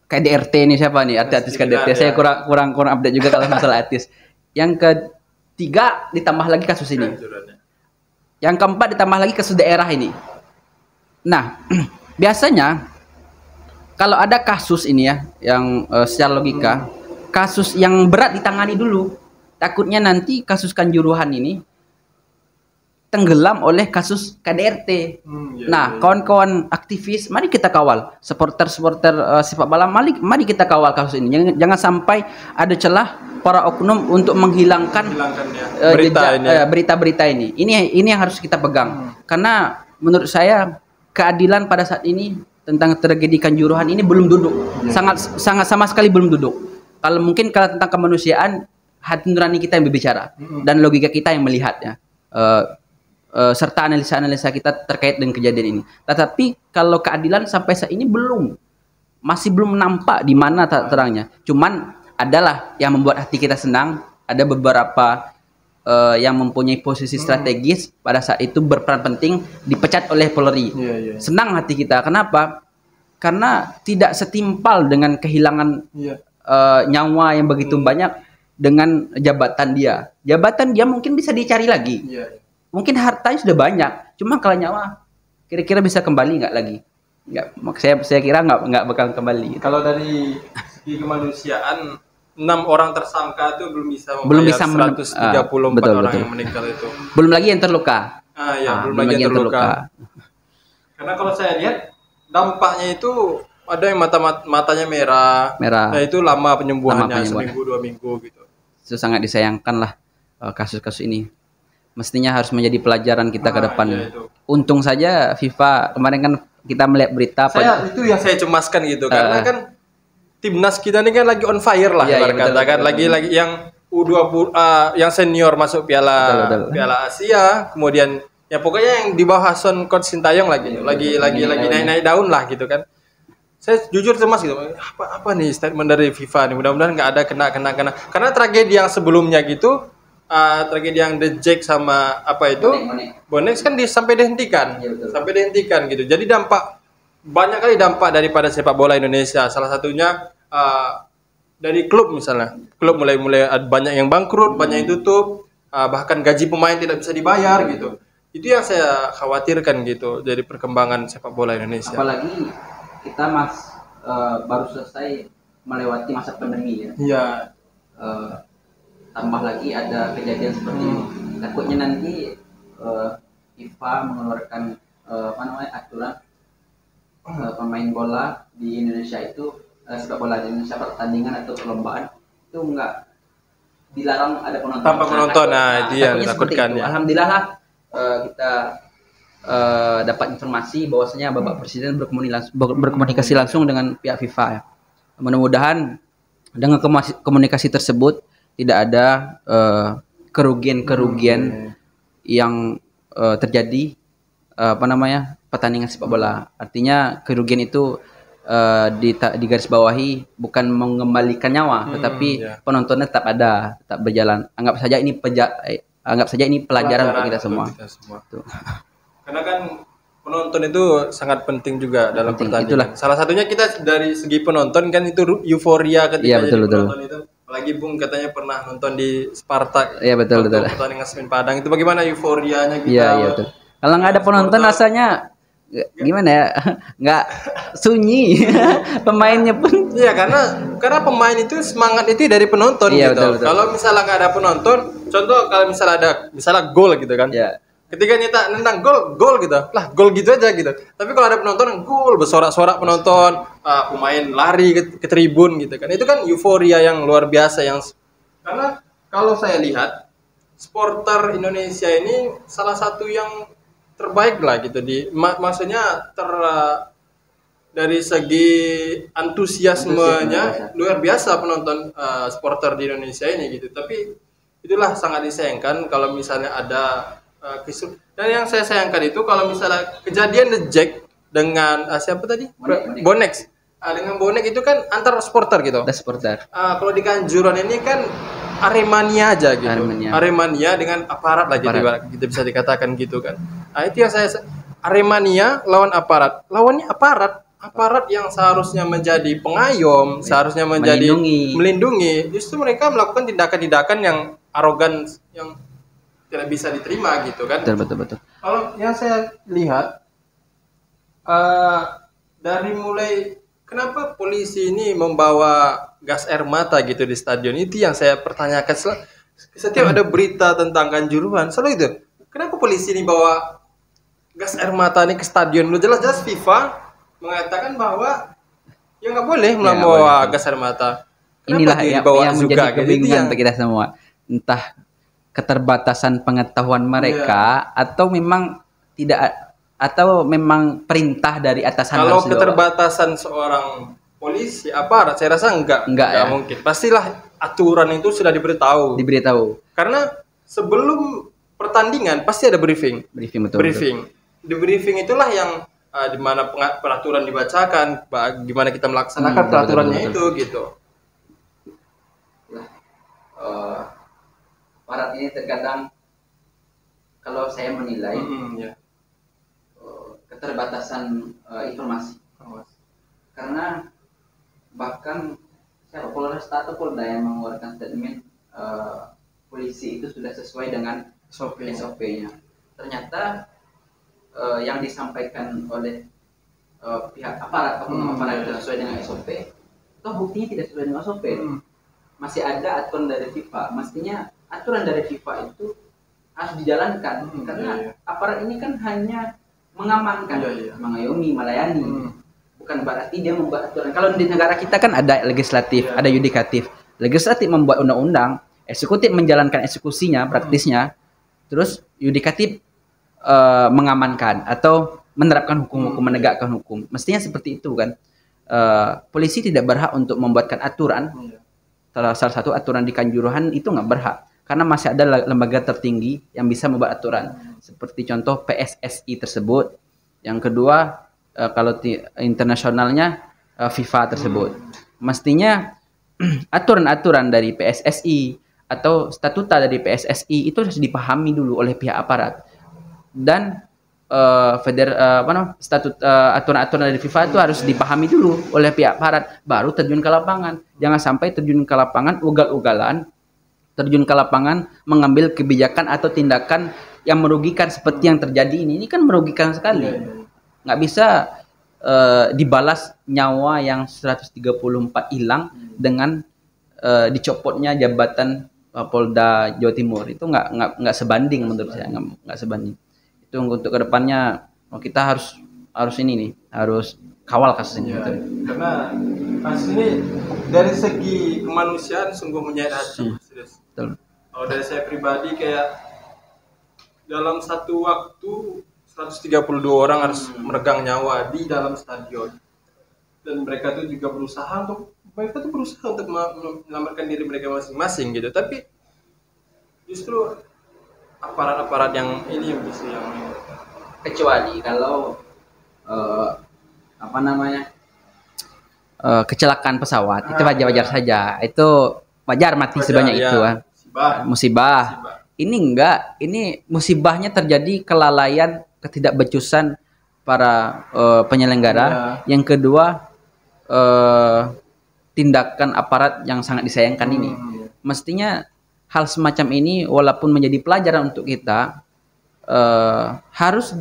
KDRT ini siapa nih? Artis KDRT. Saya kurang update juga kalau masalah artis. Yang ketiga ditambah lagi kasus ini. Yang keempat ditambah lagi kasus daerah ini. Nah, biasanya kalau ada kasus ini ya, yang secara logika, kasus yang berat ditangani dulu. Takutnya nanti kasus Kanjuruhan ini tenggelam oleh kasus KDRT. Nah, kawan-kawan aktivis, mari kita kawal. Supporter sepak bola, mari kita kawal kasus ini. Jangan sampai ada celah para oknum untuk menghilangkan berita-berita ini. Ini yang harus kita pegang. Karena menurut saya keadilan pada saat ini tentang tragedi Kanjuruhan ini belum duduk, sangat sama sekali belum duduk. Kalau tentang kemanusiaan, hati nurani kita yang berbicara dan logika kita yang melihatnya, serta analisa-analisa kita terkait dengan kejadian ini. Tetapi kalau keadilan sampai saat ini masih belum nampak di mana terangnya. Cuman adalah yang membuat hati kita senang, ada beberapa yang mempunyai posisi strategis pada saat itu berperan penting dipecat oleh Polri. Senang hati kita. Kenapa? Karena tidak setimpal dengan kehilangan nyawa yang begitu banyak dengan jabatan dia. Jabatan dia mungkin bisa dicari lagi. Mungkin hartanya sudah banyak. Cuma kalau nyawa kira-kira bisa kembali nggak lagi? Nggak. Saya kira nggak bakal kembali.
Kalau dari segi kemanusiaan, 6 orang tersangka itu belum bisa membayar 134 orang yang meninggal itu.
Belum lagi yang terluka.
Belum lagi yang terluka. Karena kalau saya lihat dampaknya itu ada yang matanya merah. Nah itu lama penyembuhannya, seminggu 2 minggu gitu.
Itu sangat disayangkan lah kasus-kasus ini. Mestinya harus menjadi pelajaran kita ke depan. Untung saja FIFA kemarin kan kita melihat berita.
Itu yang saya cemaskan gitu, karena kan timnas kita ini kan lagi on fire lah, katakan lagi yang U20 yang senior masuk Piala Asia, kemudian ya pokoknya yang di bawah Son Coach Sintayong lagi naik daun lah gitu kan. Saya jujur cemas gitu. Apa nih statement dari FIFA nih? Mudah-mudahan nggak ada kena. Karena tragedi yang sebelumnya gitu, tragedi yang The Jack sama apa itu Bonex kan sampai dihentikan, gitu. Jadi banyak kali dampak daripada sepak bola Indonesia. Salah satunya dari klub misalnya. Klub mulai banyak yang bangkrut, banyak yang tutup, bahkan gaji pemain tidak bisa dibayar gitu. Itu yang saya khawatirkan gitu dari perkembangan sepak bola Indonesia.
Apalagi kita baru selesai melewati masa pandemi ya.
Iya.
Tambah lagi ada kejadian seperti ini. Takutnya nanti FIFA mengeluarkan aturan pemain bola di Indonesia itu sepak bola di Indonesia, pertandingan atau perlombaan itu enggak dilarang ada penonton.
Tanpa penonton, itu yang ditakutkan ya.
Alhamdulillah lah kita dapat informasi bahwasanya Bapak Presiden berkomunikasi langsung dengan pihak FIFA ya. Mudah-mudahan dengan komunikasi tersebut tidak ada kerugian yang terjadi pertandingan sepak bola. Artinya kerugian itu di garis bawahi bukan mengembalikan nyawa, tetapi penontonnya tetap berjalan. Anggap saja ini pelajaran untuk kita semua. Tuh.
Karena kan penonton itu sangat penting juga dalam pertandingan. Salah satunya kita dari segi penonton kan itu euforia ketika jadi penonton itu. Apalagi Bung katanya pernah nonton di Spartak.
Iya betul.
Pertandingan Semen Padang itu bagaimana euforianya kita.
Iya betul. Kalau nggak ada penonton rasanya gimana ya? Nggak sunyi. Pemainnya pun. Iya
karena pemain itu semangat itu dari penonton gitu. Betul. Kalau misalnya nggak ada penonton, contoh kalau misalnya gol gitu kan. Iya. Ketika nendang gol gitu. Lah gol gitu aja gitu. Tapi kalau ada penonton gol, bersorak-sorak penonton, pemain lari ke tribun gitu kan. Itu kan euforia yang luar biasa karena kalau saya lihat supporter Indonesia ini salah satu yang terbaik lah gitu maksudnya dari segi antusiasmenya luar biasa penonton supporter di Indonesia ini gitu. Tapi itulah sangat disayangkan kalau misalnya ada dan yang saya sayangkan itu kalau misalnya kejadian The Jack dengan siapa tadi? Bonex. Dengan Bonex itu kan antar supporter gitu.
Supporter.
Kalau di Kanjuruhan ini kan Aremania aja gitu. Aremania dengan aparat lah gitu, kita bisa dikatakan gitu kan. Nah, itu yang saya Aremania lawan aparat. Lawannya aparat yang seharusnya menjadi pengayom, seharusnya menjadi melindungi. Justru mereka melakukan tindakan-tindakan yang arogan yang tidak bisa diterima gitu kan.
Betul.
Kalau yang saya lihat dari mulai kenapa polisi ini membawa gas air mata gitu di stadion, itu yang saya pertanyakan setiap ada berita tentang Kanjuruhan selalu itu. Kenapa polisi ini bawa gas air mata ini ke stadion? Lu jelas-jelas FIFA mengatakan bahwa ya nggak boleh membawa gas air mata.
Inilah yang menjadi kebingungan bagi kita semua. Entah keterbatasan pengetahuan mereka atau memang tidak atau memang perintah dari atasan?
Kalau
harus
keterbatasan seorang polisi aparat, saya rasa enggak
ya?
mungkin. Pastilah aturan itu sudah diberitahu. Karena sebelum pertandingan pasti ada briefing.
Betul.
Di briefing itulah yang di mana peraturan dibacakan, gimana kita melaksanakan peraturannya itu gitu.
Aparat ini terkadang kalau saya menilai keterbatasan informasi. Karena bahkan Polres atau Polda yang mengeluarkan statement polisi itu sudah sesuai dengan SOP-nya. Ternyata yang disampaikan oleh pihak aparat itu sesuai dengan SOP, toh buktinya tidak sesuai dengan SOP. Masih ada aturan dari FIFA. Mestinya aturan dari FIFA itu harus dijalankan karena aparat ini kan hanya mengamankan, mengayomi, melayani. Bukan berarti dia membuat aturan. Kalau di negara kita kan ada legislatif, ada yudikatif. Legislatif membuat undang-undang, eksekutif menjalankan eksekusinya, praktisnya, terus yudikatif mengamankan atau menerapkan hukum-hukum, menegakkan hukum. Mestinya seperti itu kan. Polisi tidak berhak untuk membuatkan aturan. Salah satu aturan di Kanjuruhan itu nggak berhak. Karena masih ada lembaga tertinggi yang bisa membuat aturan. Seperti contoh PSSI tersebut. Yang kedua, kalau internasionalnya FIFA tersebut. Mestinya aturan-aturan dari PSSI atau statuta dari PSSI itu harus dipahami dulu oleh pihak aparat. Dan aturan-aturan dari FIFA itu harus dipahami dulu oleh pihak aparat, baru terjun ke lapangan. Jangan sampai terjun ke lapangan ugal-ugalan, terjun ke lapangan mengambil kebijakan atau tindakan yang merugikan seperti yang terjadi ini. Ini kan merugikan sekali. Nggak bisa dibalas nyawa yang 134 hilang dengan dicopotnya jabatan Polda Jawa Timur. Itu nggak sebanding menurut saya, nggak sebanding. Itu untuk kedepannya kita harus ini nih, harus kawal kasus ini.
Karena kasus ini dari segi kemanusiaan sungguh menyayat hati.
Betul.
Kalau dari saya pribadi, kayak dalam satu waktu 132 orang harus meregang nyawa di dalam stadion, dan mereka tuh juga berusaha untuk menyelamatkan diri mereka masing-masing gitu. Tapi justru aparat-aparat yang ini justru yang
kecuali kalau kecelakaan pesawat itu wajar-wajar saja, itu wajar mati sebanyak itu musibah. Ini enggak, ini musibahnya terjadi kelalaian, ketidakbecusan para penyelenggara. Yang kedua, tindakan aparat yang sangat disayangkan ini. Mestinya hal semacam ini walaupun menjadi pelajaran untuk kita, harus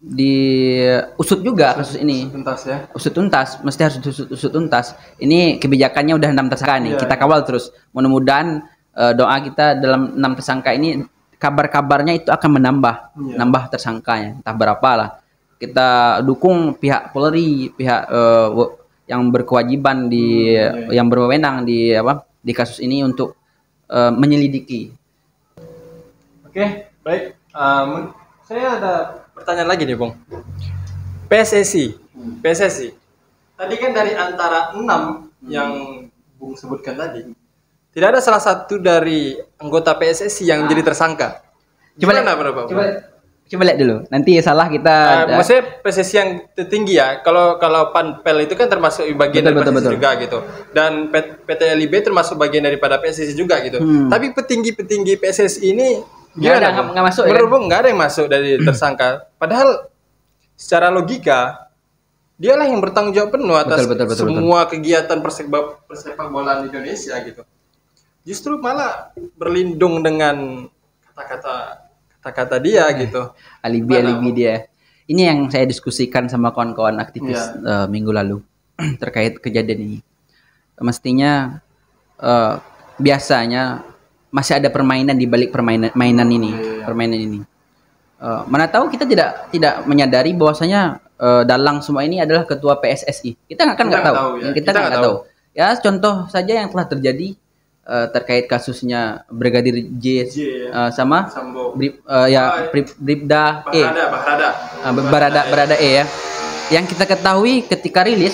diusut juga kasus ini. Usut tuntas, mesti harus usut tuntas. Ini kebijakannya udah 6 tersangka nih. Kita kawal terus. Mudah-mudahan doa kita dalam 6 tersangka ini, kabar-kabarnya itu akan nambah tersangkanya. Entah berapa lah. Kita dukung pihak Polri, pihak yang berkewajiban yang berwenang di kasus ini untuk menyelidiki.
Oke, baik. Saya ada pertanyaan lagi nih, Bung. PSSI. Tadi kan dari antara 6 yang Bung sebutkan tadi, tidak ada salah satu dari anggota PSSI yang jadi tersangka.
Coba lihat dulu. Nanti salah kita.
Maksudnya PSSI yang tertinggi ya. Kalau Panpel itu kan termasuk bagian dari PSSI juga gitu. Dan PT LIB termasuk bagian daripada PSSI juga gitu. Tapi petinggi-petinggi PSSI ini
nggak masuk.
Berhubung nggak ada yang masuk dari tersangka. Padahal secara logika dialah yang bertanggung jawab penuh atas semua kegiatan persepak bolaan Indonesia gitu. Justru malah berlindung dengan kata-kata dia gitu.
Alibi dia. Ini yang saya diskusikan sama kawan-kawan aktivis minggu lalu terkait kejadian ini. Mestinya biasanya masih ada permainan di balik permainan ini. Mana tahu kita tidak menyadari bahwasanya dalang semua ini adalah ketua PSSI. Kita nggak tahu. Kita nggak tahu. Ya contoh saja yang telah terjadi terkait kasusnya Brigadir J, sama
Sambo.
Bribda E. Barada E ya. Yang kita ketahui ketika rilis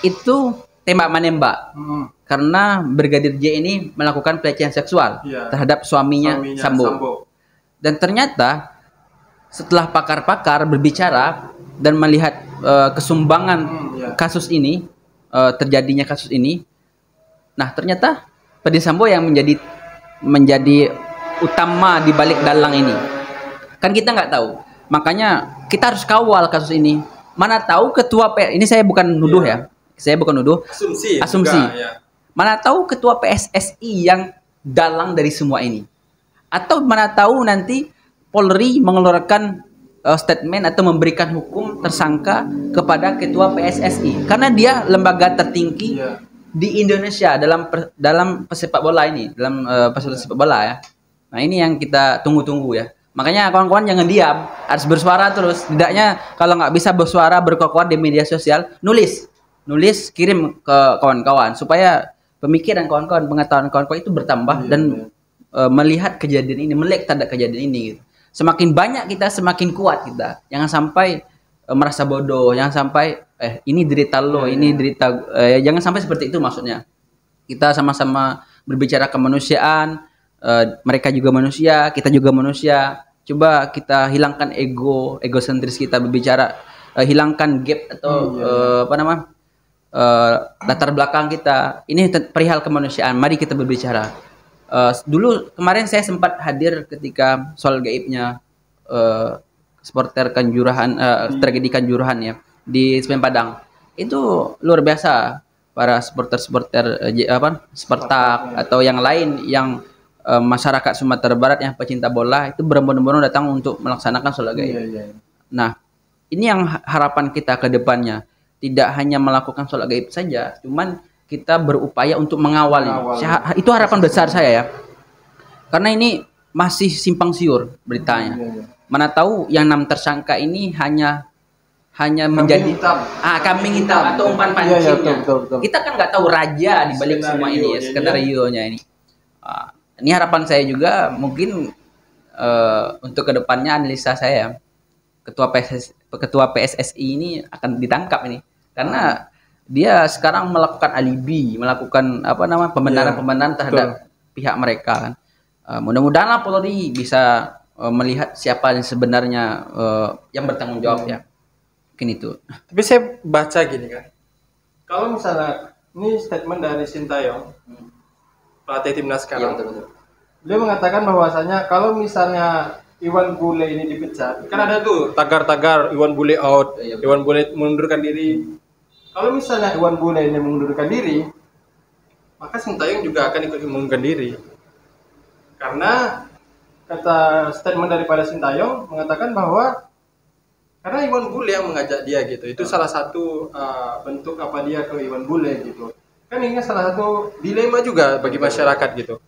itu tembak menembak. Karena Brigadir J ini melakukan pelecehan seksual terhadap suaminya Sambo. Dan ternyata setelah pakar-pakar berbicara dan melihat kesumbangan kasus ini, terjadinya kasus ini, nah ternyata Ferdy Sambo yang menjadi utama di balik dalang ini. Kan kita nggak tahu. Makanya kita harus kawal kasus ini. Mana tahu ketua ini saya bukan nuduh ya. Saya bukan nuduh. Asumsi. Juga, mana tahu ketua PSSI yang dalang dari semua ini. Atau mana tahu nanti Polri mengeluarkan statement atau memberikan hukum tersangka kepada ketua PSSI karena dia lembaga tertinggi di Indonesia dalam pesepak bola ini, dalam fasilitas sepak bola ya. Nah, ini yang kita tunggu-tunggu ya. Makanya kawan-kawan jangan diam, harus bersuara terus. Tidaknya kalau nggak bisa bersuara berkoar di media sosial, nulis kirim ke kawan-kawan supaya pemikiran kawan-kawan, pengetahuan kawan-kawan itu bertambah dan melihat kejadian ini, melek tanda kejadian ini gitu. Semakin banyak kita, semakin kuat kita. Jangan sampai merasa bodoh, jangan sampai ini derita lo, ini derita jangan sampai seperti itu maksudnya. Kita sama-sama berbicara kemanusiaan, mereka juga manusia, kita juga manusia. Coba kita hilangkan egosentris kita berbicara, hilangkan gap atau latar belakang kita. Ini perihal kemanusiaan. Mari kita berbicara. Dulu kemarin saya sempat hadir ketika soal gaibnya supporter Kanjuruhan, tragedi Kanjuruhan ya di Semen Padang. Itu luar biasa para supporter Spartak atau yang lain yang masyarakat Sumatera Barat yang pecinta bola itu berbondong-bondong datang untuk melaksanakan sholat gaib. Nah, ini yang harapan kita ke depannya. Tidak hanya melakukan sholat gaib saja, cuman kita berupaya untuk mengawal. Itu harapan besar saya ya. Karena ini masih simpang siur beritanya. Mana tahu yang 6 tersangka ini hanya menjadi kambing hitam atau umpan pancingnya. Kita kan nggak tahu raja di balik semua ini ya, skenario-nya ini. Ini harapan saya juga mungkin untuk kedepannya analisa saya ketua PSSI ini akan ditangkap ini karena dia sekarang melakukan alibi, melakukan pembenaran terhadap pihak mereka kan. Mudah-mudahan Polri bisa melihat siapa yang sebenarnya yang bertanggung jawab ya. Mungkin itu.
Tapi saya baca gini kan. Kalau misalnya ini statement dari Sintayong, pelatih timnas sekarang. Betul. Beliau mengatakan bahwasanya kalau misalnya Iwan Bule ini dipecat, kan ada tuh tagar-tagar Iwan Bule out, Iwan Bule mengundurkan diri. Kalau misalnya Iwan Bule ini mengundurkan diri, maka Sintayong juga akan ikut mengundurkan diri. Karena kata statement daripada Sintayong mengatakan bahwa karena Iwan Bule yang mengajak dia gitu. Itu salah satu bentuk apa dia ke Iwan Bule gitu. Kan ini salah satu dilema juga bagi masyarakat gitu.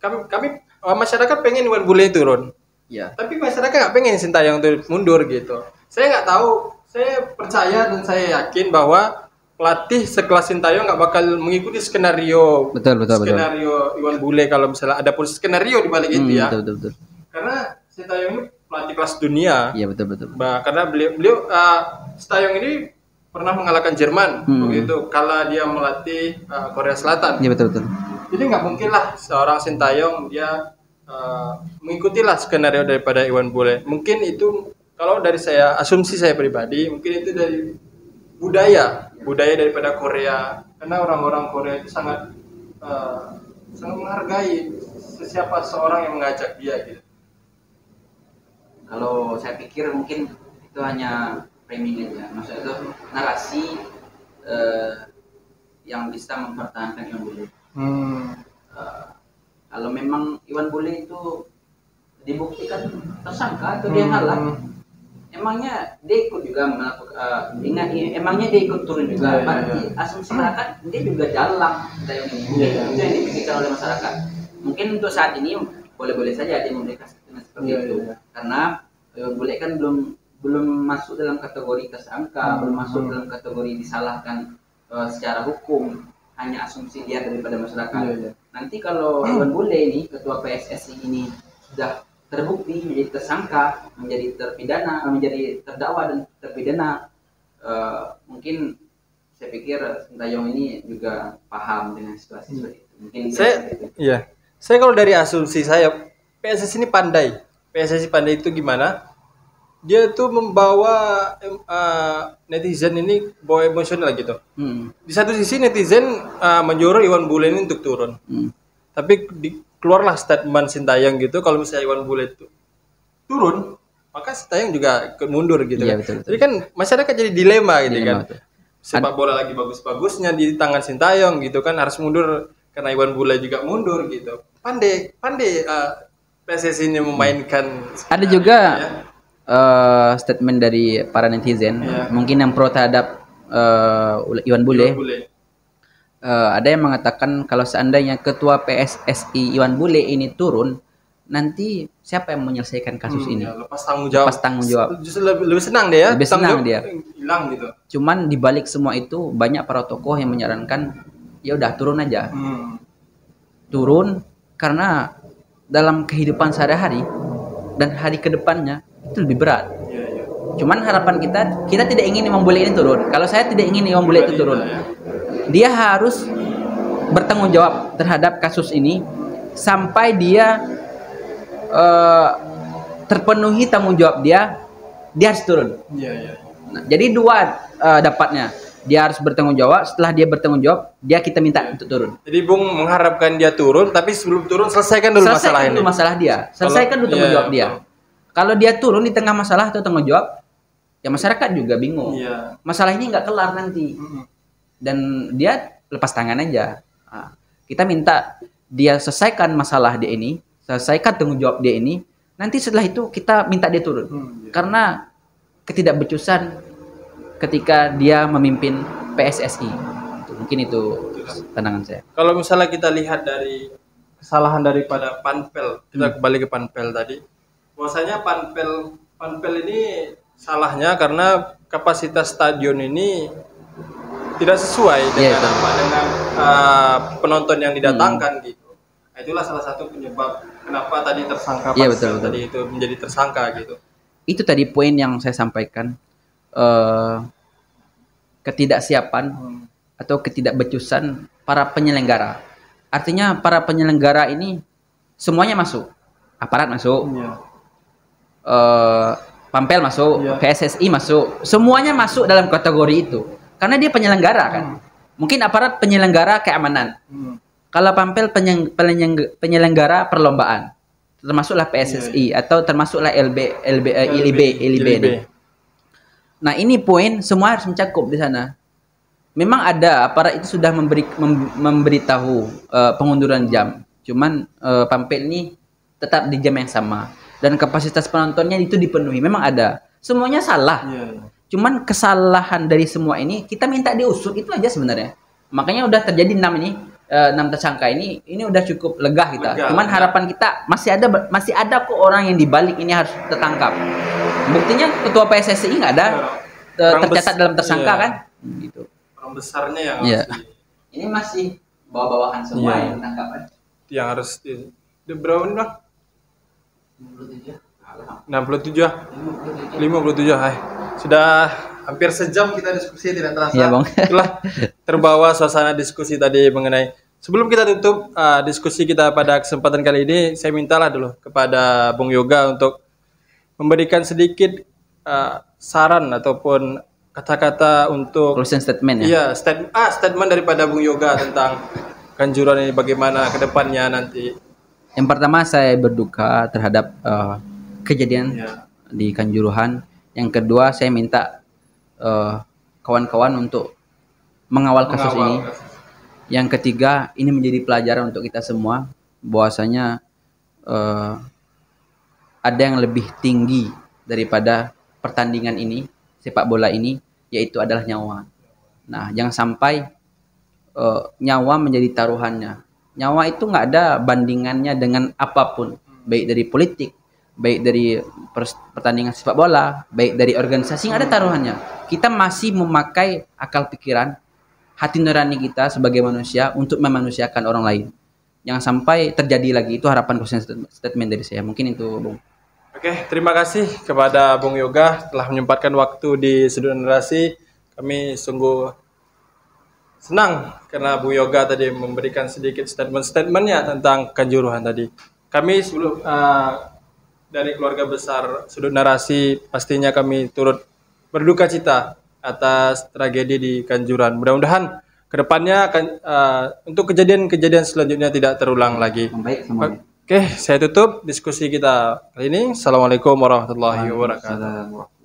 Kami masyarakat pengen Iwan Bule turun. Ya. Tapi masyarakat nggak pengen Sintayong itu mundur gitu. Saya nggak tahu. Saya percaya dan saya yakin bahwa pelatih sekelas Sintayong nggak bakal mengikuti skenario Iwan Bule kalau misalnya ada pun skenario di balik itu ya. Betul. Karena Sintayong ini pelatih kelas dunia. Iya betul. Karena beliau Sintayong ini pernah mengalahkan Jerman begitu kala dia melatih Korea Selatan. Iya betul. Jadi nggak mungkin lah seorang Sintayong dia mengikutilah skenario daripada Iwan Bule. Mungkin itu kalau dari asumsi saya pribadi, mungkin itu dari budaya daripada Korea. Karena orang-orang Korea itu sangat menghargai siapa seorang yang mengajak dia gitu.
Kalau saya pikir mungkin itu hanya framing aja, maksudnya itu narasi yang bisa mempertahankan Iwan Bule. Kalau memang Iwan Bule itu dibuktikan tersangka atau dia halal, emangnya dia ikut juga melakukan emangnya dia ikut turun juga, berarti asumsi masyarakat dia juga dalang itu yang dipikirkan oleh masyarakat. Mungkin untuk saat ini boleh-boleh saja dia memberikan statement seperti itu. Karena boleh kan belum masuk dalam kategori tersangka, belum masuk dalam kategori disalahkan secara hukum, hanya asumsi dia daripada masyarakat. nanti kalau Iwan Bule ini ketua PSSI ini sudah terbukti menjadi tersangka, menjadi terpidana, menjadi terdakwa dan terpidana, mungkin saya pikir Sintayong ini juga paham dengan situasi seperti itu. Mungkin
saya kalau dari asumsi saya, PSSI ini pandai. PSSI pandai itu gimana? Dia tuh membawa netizen ini bawa emosional gitu. Di satu sisi netizen menyuruh Iwan Bule ini untuk turun. Tapi keluarlah statement Sintayong gitu, kalau misalnya Iwan Bule itu turun, maka Sintayong juga ikut mundur gitu.
Iya,
Kan.
betul.
Jadi kan masyarakat jadi dilema gitu kan.
Betul.
Sepak bola lagi bagus-bagusnya di tangan Sintayong gitu kan, harus mundur karena Iwan Bule juga mundur gitu. Pandai PSSI ini memainkan.
Ada juga statement dari para netizen, mungkin yang pro terhadap Iwan Bule. Ada yang mengatakan kalau seandainya ketua PSSI Iwan Bule ini turun, nanti siapa yang menyelesaikan kasus ini?
Lepas tanggung jawab. Justru lebih senang dia ya.
Lebih senang dia.
Hilang gitu.
Cuman dibalik semua itu banyak para tokoh yang menyarankan ya udah turun aja. Turun karena dalam kehidupan sehari-hari dan hari kedepannya itu lebih berat. Cuman harapan kita tidak ingin Iwan Bule ini turun. Kalau saya tidak ingin Iwan Bule itu turun. Dia harus bertanggung jawab terhadap kasus ini sampai dia terpenuhi tanggung jawab dia harus turun. Nah, jadi dua dapatnya. Dia harus bertanggung jawab. Setelah dia bertanggung jawab, kita minta untuk turun.
Jadi Bung mengharapkan dia turun, tapi sebelum turun selesaikan dulu
masalah dia. Selesaikan dulu tanggung jawab dia. Kalau dia turun di tengah masalah atau tanggung jawab, ya masyarakat juga bingung. Masalah ini nggak kelar nanti. Dan dia lepas tangan aja. Nah, kita minta dia selesaikan masalah dia ini, selesaikan tanggung jawab dia ini. Nanti setelah itu kita minta dia turun. Karena ketidakbecusan ketika dia memimpin PSSI. Mungkin itu pandangan saya.
Kalau misalnya kita lihat dari kesalahan daripada Panpel, kita kembali ke Panpel tadi. Bahwasanya Panpel ini salahnya karena kapasitas stadion ini tidak sesuai dengan penonton yang didatangkan gitu. Itulah salah satu penyebab kenapa tadi tersangka betul. Tadi itu menjadi tersangka gitu.
Itu tadi poin yang saya sampaikan. Ketidaksiapan atau ketidakbecusan para penyelenggara. Artinya para penyelenggara ini semuanya masuk. Aparat masuk. Pampel masuk, PSSI masuk. Semuanya masuk dalam kategori itu. Karena dia penyelenggara kan. Mungkin aparat penyelenggara keamanan. Kalau Pampel penyelenggara perlombaan. Termasuklah PSSI atau termasuklah ILB. Nah, ini poin semua harus mencakup di sana. Memang ada aparat itu sudah memberitahu pengunduran jam. Cuman Pampel ini tetap di jam yang sama dan kapasitas penontonnya itu dipenuhi. Memang ada. Semuanya salah. Cuman kesalahan dari semua ini kita minta diusut itu aja sebenarnya. Makanya udah terjadi 6 tersangka ini udah cukup lega kita. Cuman harapan kita masih ada kok orang yang dibalik ini harus tertangkap. Buktinya ketua PSSI nggak ada tercatat dalam tersangka kan? Gitu.
Orang besarnya yang
ini masih bawa-bawahan semua yang penangkapan.
Yang harus berapa menit bang? 67. 57. Sudah hampir sejam kita diskusi tidak terasa.
Iya, Bang.
Itulah terbawa suasana diskusi tadi mengenai. Sebelum kita tutup diskusi kita pada kesempatan kali ini, saya mintalah dulu kepada Bung Yoga untuk memberikan sedikit saran ataupun kata-kata untuk
closing statement ya.
Iya, statement daripada Bung Yoga tentang Kanjuruhan ini bagaimana ke depannya nanti.
Yang pertama saya berduka terhadap kejadian di Kanjuruhan. Yang kedua saya minta kawan-kawan untuk mengawal kasus ini. Yang ketiga ini menjadi pelajaran untuk kita semua bahwasanya ada yang lebih tinggi daripada pertandingan ini, sepak bola ini, yaitu adalah nyawa. Nah, jangan sampai nyawa menjadi taruhannya. Nyawa itu nggak ada bandingannya dengan apapun, baik dari politik, baik dari pertandingan sepak bola, baik dari organisasi, nggak ada taruhannya. Kita masih memakai akal pikiran, hati nurani kita sebagai manusia untuk memanusiakan orang lain. jangan sampai terjadi lagi. Itu harapan closing statement dari saya. Mungkin itu, Bung.
Oke, terima kasih kepada Bung Yoga telah menyempatkan waktu di Sudut Narasi. Kami sungguh senang karena Bung Yoga tadi memberikan sedikit statement-statementnya tentang Kanjuruhan tadi. Kami sebelum dari keluarga besar Sudut Narasi pastinya kami turut berduka cita atas tragedi di Kanjuruhan. Mudah-mudahan kedepannya akan untuk kejadian-kejadian selanjutnya tidak terulang lagi.
Baik semuanya.
Oke, saya tutup diskusi kita kali ini. Assalamualaikum warahmatullahi wabarakatuh.
Waalaikumsalam.